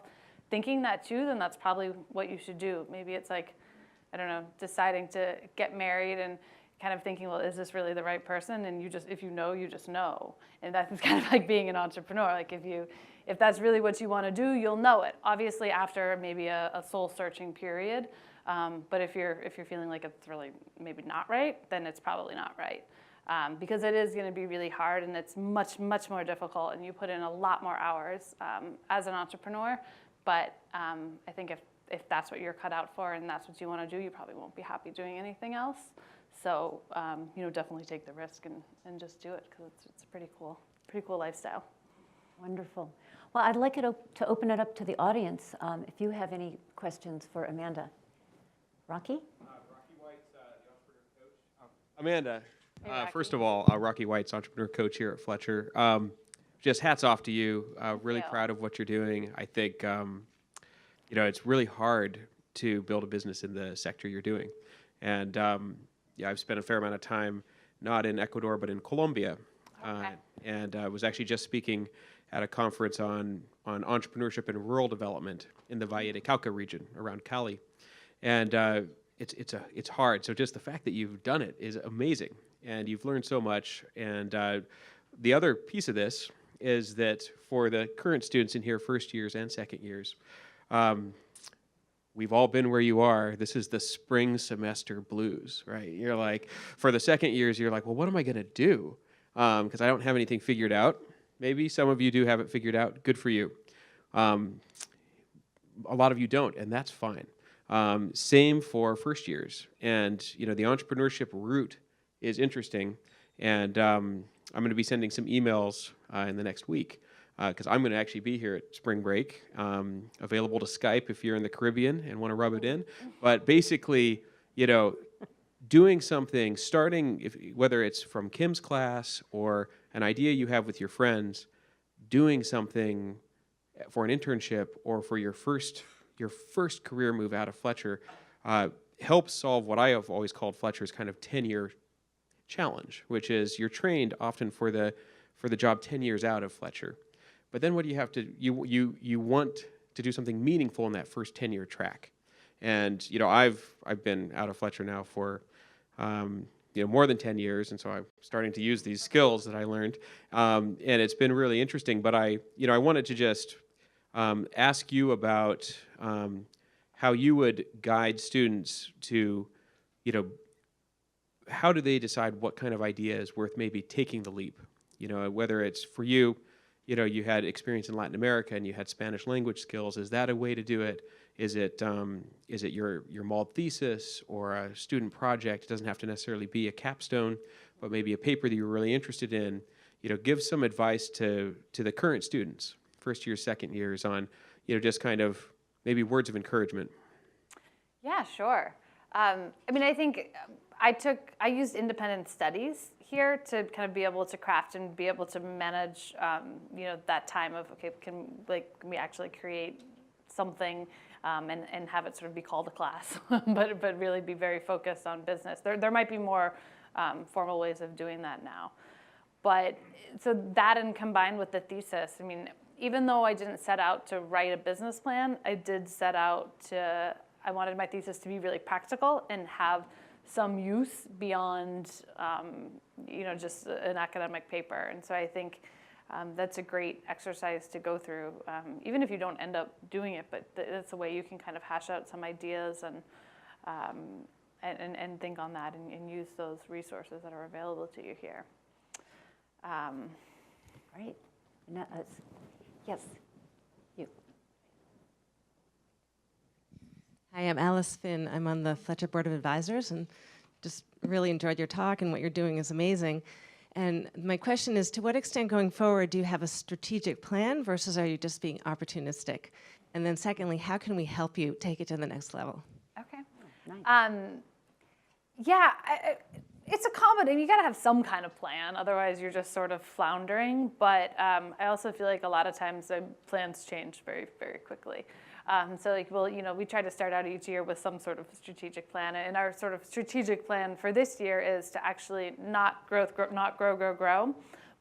thinking that too, then that's probably what you should do. Maybe it's like, I don't know, deciding to get married and kind of thinking, well, is this really the right person? And if you know, you just know. And that's kind of like being an entrepreneur. Like if that's really what you want to do, you'll know it. Obviously after maybe a soul searching period. But if you're feeling like it's really maybe not right, then it's probably not right. Because it is going to be really hard and it's much, much more difficult and you put in a lot more hours as an entrepreneur. But I think if that's what you're cut out for and that's what you want to do, you probably won't be happy doing anything else. So, definitely take the risk and just do it because it's a pretty cool lifestyle. Wonderful. Well, I'd like to open it up to the audience if you have any questions for Amanda. Rocky? Rocky White's the entrepreneur coach. Amanda, Hey, Rocky. first of all, Rocky White's entrepreneur coach here at Fletcher. Just hats off to you. Really you. proud of what you're doing. I think, it's really hard to build a business in the sector you're doing. And I've spent a fair amount of time, not in Ecuador, but in Colombia. Okay. And I was actually just speaking at a conference on entrepreneurship and rural development in the Valle de Cauca region around Cali. And it's hard. So just the fact that you've done it is amazing, and you've learned so much. And the other piece of this is that for the current students in here, first years and second years, we've all been where you are. This is the spring semester blues, right? You're like, for the second years, you're like, well, what am I going to do? Because I don't have anything figured out. Maybe some of you do have it figured out. Good for you. A lot of you don't, and that's fine. Same for first years. And, the entrepreneurship route is interesting. And I'm going to be sending some emails in the next week because I'm going to actually be here at spring break, available to Skype if you're in the Caribbean and want to rub it in. But basically, doing something, starting, whether it's from Kim's class or an idea you have with your friends, doing something for an internship or for your first career move out of Fletcher helps solve what I have always called Fletcher's kind of 10-year challenge, which is you're trained often for the job 10 years out of Fletcher. But then what do you have to, you want to do something meaningful in that first 10-year track. And, I've been out of Fletcher now for, more than 10 years. And so I'm starting to use these skills that I learned. And it's been really interesting, but I wanted to just ask you about how you would guide students to, how do they decide what kind of idea is worth maybe taking the leap? Whether it's for you, you had experience in Latin America and you had Spanish language skills. Is that a way to do it? Is it your MALD thesis or a student project? It doesn't have to necessarily be a capstone, but maybe a paper that you're really interested in. Give some advice to the current students, first years, second years, on just kind of maybe words of encouragement. Yeah, sure. I think I used independent studies here to kind of be able to craft and be able to manage, that time of, okay, can we actually create something and have it sort of be called a class, but really be very focused on business. There might be more formal ways of doing that now. But so that and combined with the thesis, even though I didn't set out to write a business plan, I did set out I wanted my thesis to be really practical and have some use beyond, just an academic paper. And so I think that's a great exercise to go through, even if you don't end up doing it, but it's a way you can kind of hash out some ideas and think on that and use those resources that are available to you here. Great. Yes, you. Hi, I'm Alice Finn. I'm on the Fletcher Board of Advisors and just really enjoyed your talk, and what you're doing is amazing. And my question is, to what extent going forward do you have a strategic plan versus are you just being opportunistic? And then secondly, how can we help you take it to the next level? Yeah, it's a combination. You got to have some kind of plan, otherwise you're just sort of floundering. But I also feel like a lot of times the plans change very, very quickly. So like, well, we try to start out each year with some sort of strategic plan, and our sort of strategic plan for this year is to actually not grow,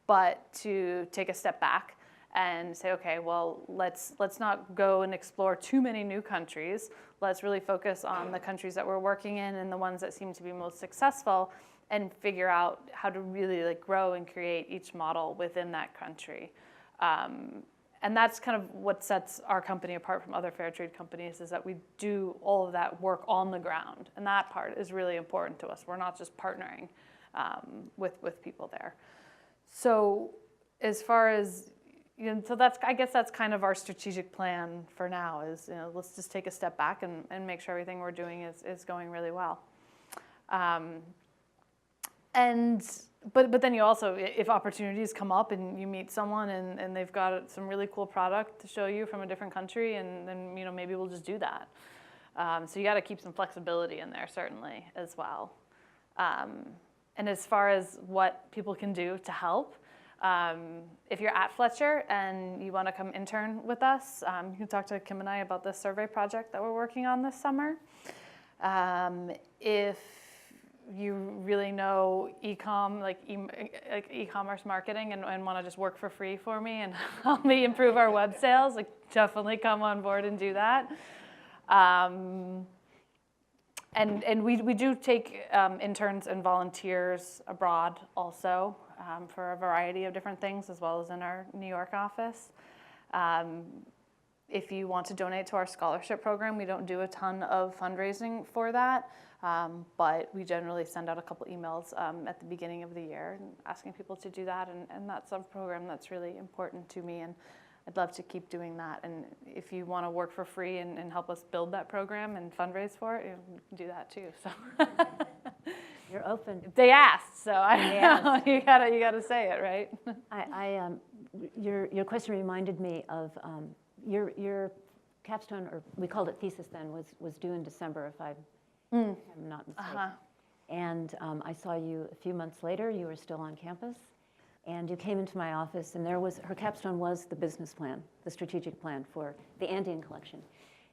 but to take a step back and say, okay, well, let's not go and explore too many new countries. Let's really focus on the countries that we're working in and the ones that seem to be most successful, and figure out how to really like grow and create each model within that country. And that's kind of what sets our company apart from other fair trade companies, is that we do all of that work on the ground. And that part is really important to us. We're not just partnering with people there. So as far as, so I guess that's kind of our strategic plan for now is, let's just take a step back and make sure everything we're doing is going really well. But then you also, if opportunities come up and you meet someone and they've got some really cool product to show you from a different country, and then maybe we'll just do that. So you got to keep some flexibility in there certainly as well. And as far as what people can do to help, if you're at Fletcher and you want to come intern with us, you can talk to Kim and I about this survey project that we're working on this summer. If you really know e-commerce marketing and want to just work for free for me and help me improve our web sales, like definitely come on board and do that. And we do take interns and volunteers abroad also for a variety of different things, as well as in our New York office. If you want to donate to our scholarship program, we don't do a ton of fundraising for that, but we generally send out a couple emails at the beginning of the year asking people to do that, and that's a program that's really important to me, and I'd love to keep doing that. And if you want to work for free and help us build that program and fundraise for it, you can do that too. So You're open. they asked, so I don't know. You gotta say it, right? Your question reminded me of your capstone, or we called it thesis then, was due in December, if I'm not mistaken. And I saw you a few months later. You were still on campus, and you came into my office, and her capstone was the business plan, the strategic plan for the Andean collection.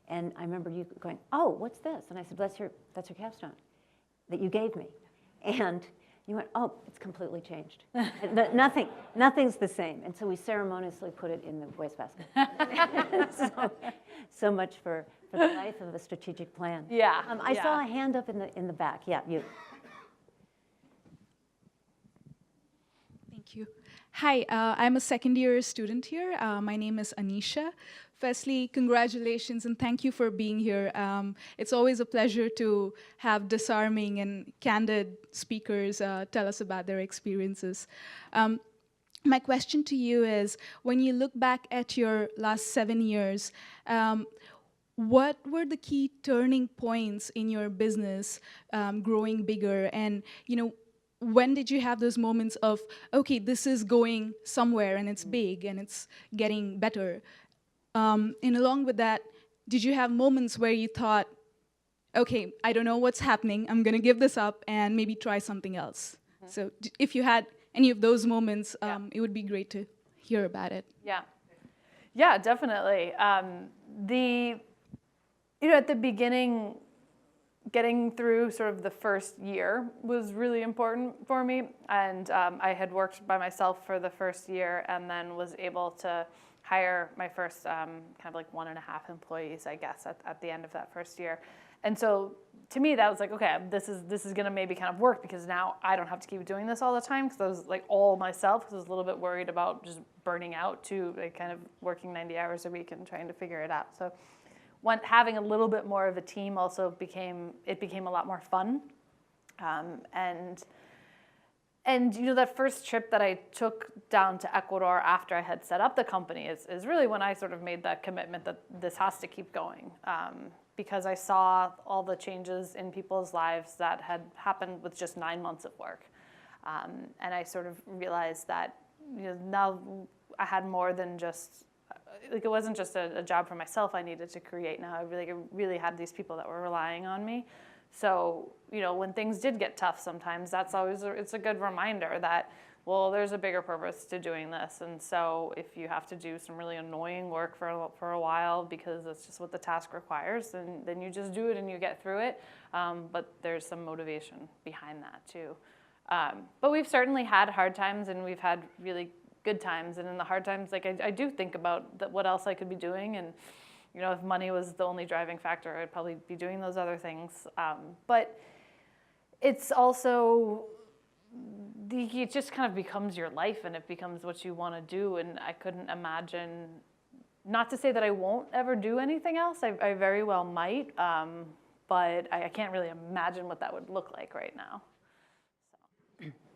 And I remember you going, "Oh, what's this?" And I said, "That's your capstone that you gave me." And you went, "Oh, it's completely changed. Nothing's the same." And so we ceremoniously put it in the wastebasket. so much for the life of a strategic plan. Yeah. I saw a hand up in the back. Yeah, you. Thank you. Hi, I'm a second-year student here. My name is Anisha. Firstly, congratulations and thank you for being here. It's always a pleasure to have disarming and candid speakers tell us about their experiences. My question to you is, when you look back at your last 7 years, what were the key turning points in your business growing bigger? And when did you have those moments of, okay, this is going somewhere and it's big and it's getting better? And along with that, did you have moments where you thought, okay, I don't know what's happening, I'm going to give this up and maybe try something else? Mm-hmm. So if you had any of those moments, it would be great to hear about it. Yeah, definitely. At the beginning, getting through sort of the first year was really important for me. And I had worked by myself for the first year and then was able to hire my first kind of like 1.5 employees, I guess, at the end of that first year. And so to me, that was like, okay, this is going to maybe kind of work, because now I don't have to keep doing this all the time, because I was like all myself, because I was a little bit worried about just burning out to like kind of working 90 hours a week and trying to figure it out. So having a little bit more of a team also became a lot more fun. And that first trip that I took down to Ecuador after I had set up the company is really when I sort of made that commitment that this has to keep going, because I saw all the changes in people's lives that had happened with just 9 months of work. And I sort of realized that now I had more than just, like, it wasn't just a job for myself I needed to create. Now I really had these people that were relying on me. So, you know, when things did get tough sometimes, that's always, it's a good reminder that, well, there's a bigger purpose to doing this. And so if you have to do some really annoying work for a while because that's just what the task requires, then you just do it and you get through it. But there's some motivation behind that too. But we've certainly had hard times and we've had really good times. And in the hard times, like I do think about what else I could be doing. And, you know, if money was the only driving factor, I'd probably be doing those other things. But it's also, it just kind of becomes your life and it becomes what you want to do. And I couldn't imagine, not to say that I won't ever do anything else, I very well might, but I can't really imagine what that would look like right now.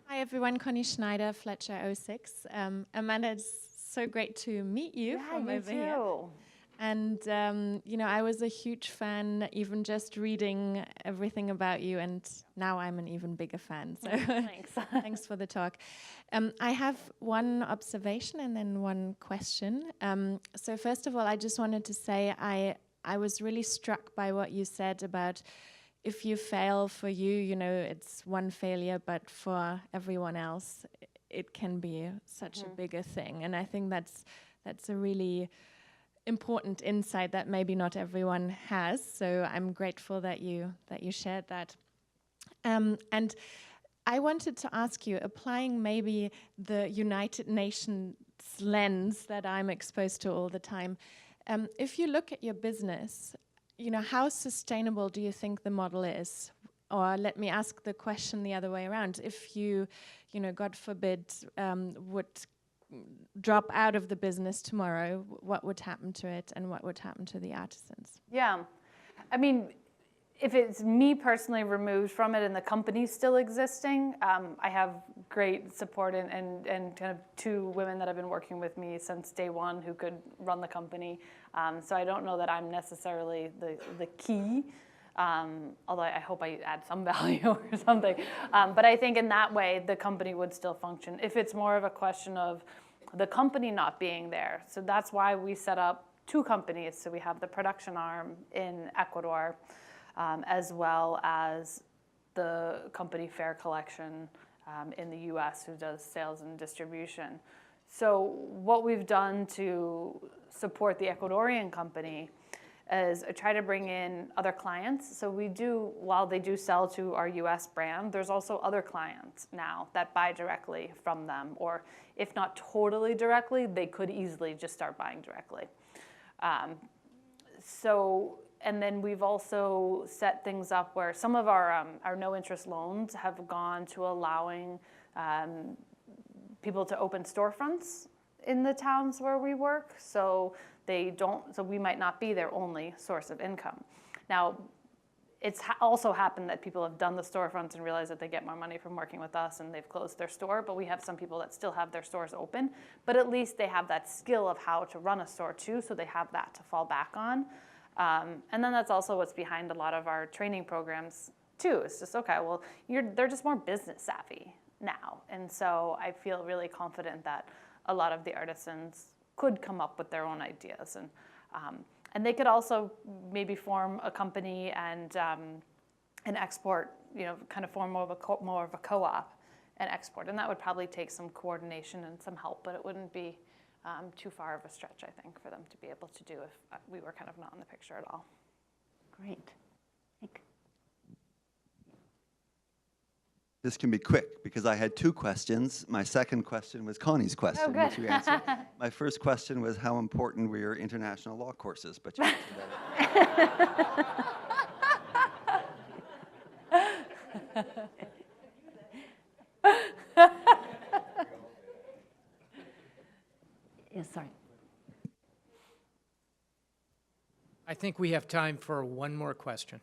Hi everyone, Connie Schneider, Fletcher 06. Amanda, it's so great to meet you from over here. And, you know, I was a huge fan, even just reading everything about you, and now I'm an even bigger fan. So Thanks. Thanks for the talk. I have one observation and then one question. So first of all, I just wanted to say I was really struck by what you said about if you fail for you, you know, it's one failure, but for everyone else, it can be such a bigger thing. And I think that's a really important insight that maybe not everyone has. So I'm grateful that you shared that. And I wanted to ask you, applying maybe the United Nations lens that I'm exposed to all the time, if you look at your business, you know, how sustainable do you think the model is? Or let me ask the question the other way around. If you know, God forbid, would drop out of the business tomorrow, what would happen to it and what would happen to the artisans? Yeah, I mean, if it's me personally removed from it and the company's still existing, I have great support and kind of two women that have been working with me since day one who could run the company. So I don't know that I'm necessarily the key, although I hope I add some value or something. But I think in that way, the company would still function. If it's more of a question of the company not being there. So that's why we set up two companies. So we have the production arm in Ecuador, as well as the company Faire Collection in the US who does sales and distribution. So what we've done to support the Ecuadorian company is try to bring in other clients. So we do, while they do sell to our US brand, there's also other clients now that buy directly from them, or if not totally directly, they could easily just start buying directly. And then we've also set things up where some of our no-interest loans have gone to allowing people to open storefronts in the towns where we work. So we might not be their only source of income. Now, it's also happened that people have done the storefronts and realized that they get more money from working with us and they've closed their store, but we have some people that still have their stores open, but at least they have that skill of how to run a store too, so they have that to fall back on. And then that's also what's behind a lot of our training programs too. It's just, okay, well, they're just more business savvy now. And so I feel really confident that a lot of the artisans could come up with their own ideas. And they could also maybe form a company and export, you know, kind of form more of a co-op and export. And that would probably take some coordination and some help, but it wouldn't be too far of a stretch, I think, for them to be able to do if we were kind of not in the picture at all. Great. Nick? This can be quick because I had two questions. My second question was Connie's question, which you answered. My first question was how important were your international law courses, but you answered that. Yes, sorry. I think we have time for one more question.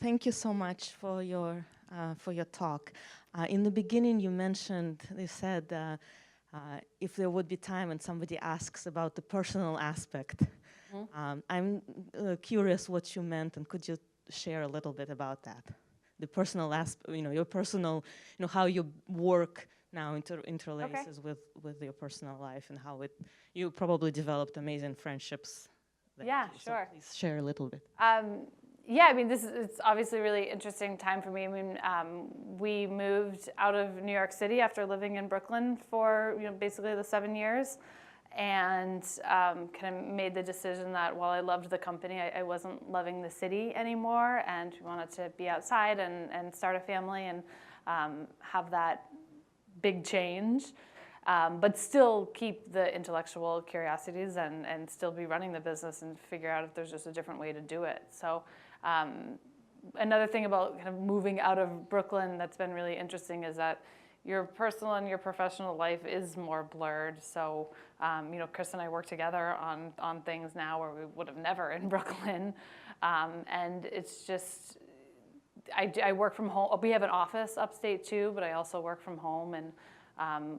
Thank you so much for your talk. In the beginning, you said if there would be time and somebody asks about the personal aspect. I'm curious what you meant, and could you share a little bit about that? The personal aspect, you know, your personal, you know, how your work now interlaces with your personal life, and how you probably developed amazing friendships. Yeah, So sure. please share a little bit. Yeah, I mean, it's obviously a really interesting time for me. I mean, we moved out of New York City after living in Brooklyn for, basically the 7 years, and kind of made the decision that while I loved the company, I wasn't loving the city anymore, and we wanted to be outside and start a family and have that big change. But still keep the intellectual curiosities and still be running the business and figure out if there's just a different way to do it. So another thing about kind of moving out of Brooklyn that's been really interesting is that your personal and your professional life is more blurred. So, Chris and I work together on things now where we would have never in Brooklyn. And it's just, I work from home. We have an office upstate too, but I also work from home. And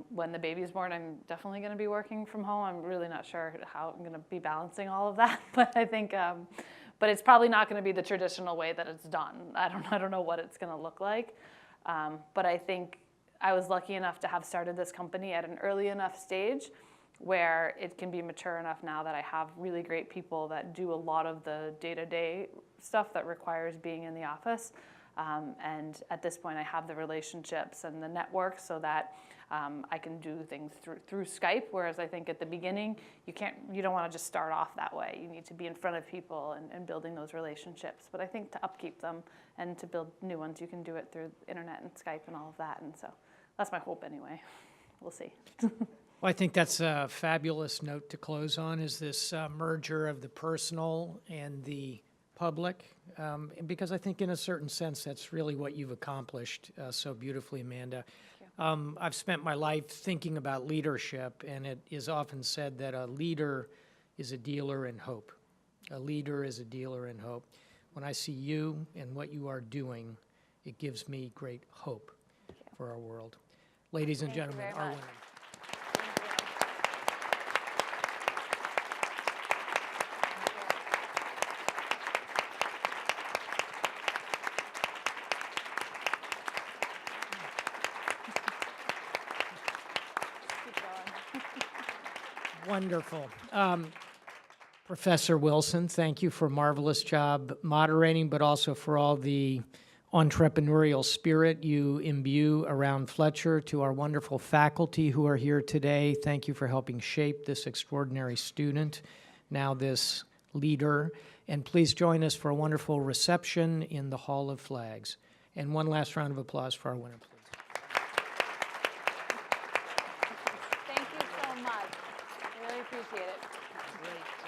when the baby's born, I'm definitely going to be working from home. I'm really not sure how I'm going to be balancing all of that, but I think, but it's probably not going to be the traditional way that it's done. I don't know what it's going to look like, but I think I was lucky enough to have started this company at an early enough stage where it can be mature enough now that I have really great people that do a lot of the day-to-day stuff that requires being in the office. And at this point, I have the relationships and the network so that I can do things through Skype. Whereas I think at the beginning, you don't want to just start off that way. You need to be in front of people and building those relationships. But I think to upkeep them and to build new ones, you can do it through the internet and Skype and all of that. And so that's my hope anyway. We'll see. Well, I think that's a fabulous note to close on, is this merger of the personal and the public, because I think in a certain sense that's really what you've accomplished so beautifully, Amanda. I've spent my life thinking about leadership, and it is often said that a leader is a dealer in hope. A leader is a dealer in hope. When I see you and what you are doing, it gives me great hope for our world. Ladies and gentlemen, our winner. Wonderful. Professor Wilson, thank you for a marvelous job moderating, but also for all the entrepreneurial spirit you imbue around Fletcher. To our wonderful faculty who are here today, thank you for helping shape this extraordinary student, now this leader. And please join us for a wonderful reception in the Hall of Flags. And one last round of applause for our winner, please. Thank you so much. I really appreciate it. Great.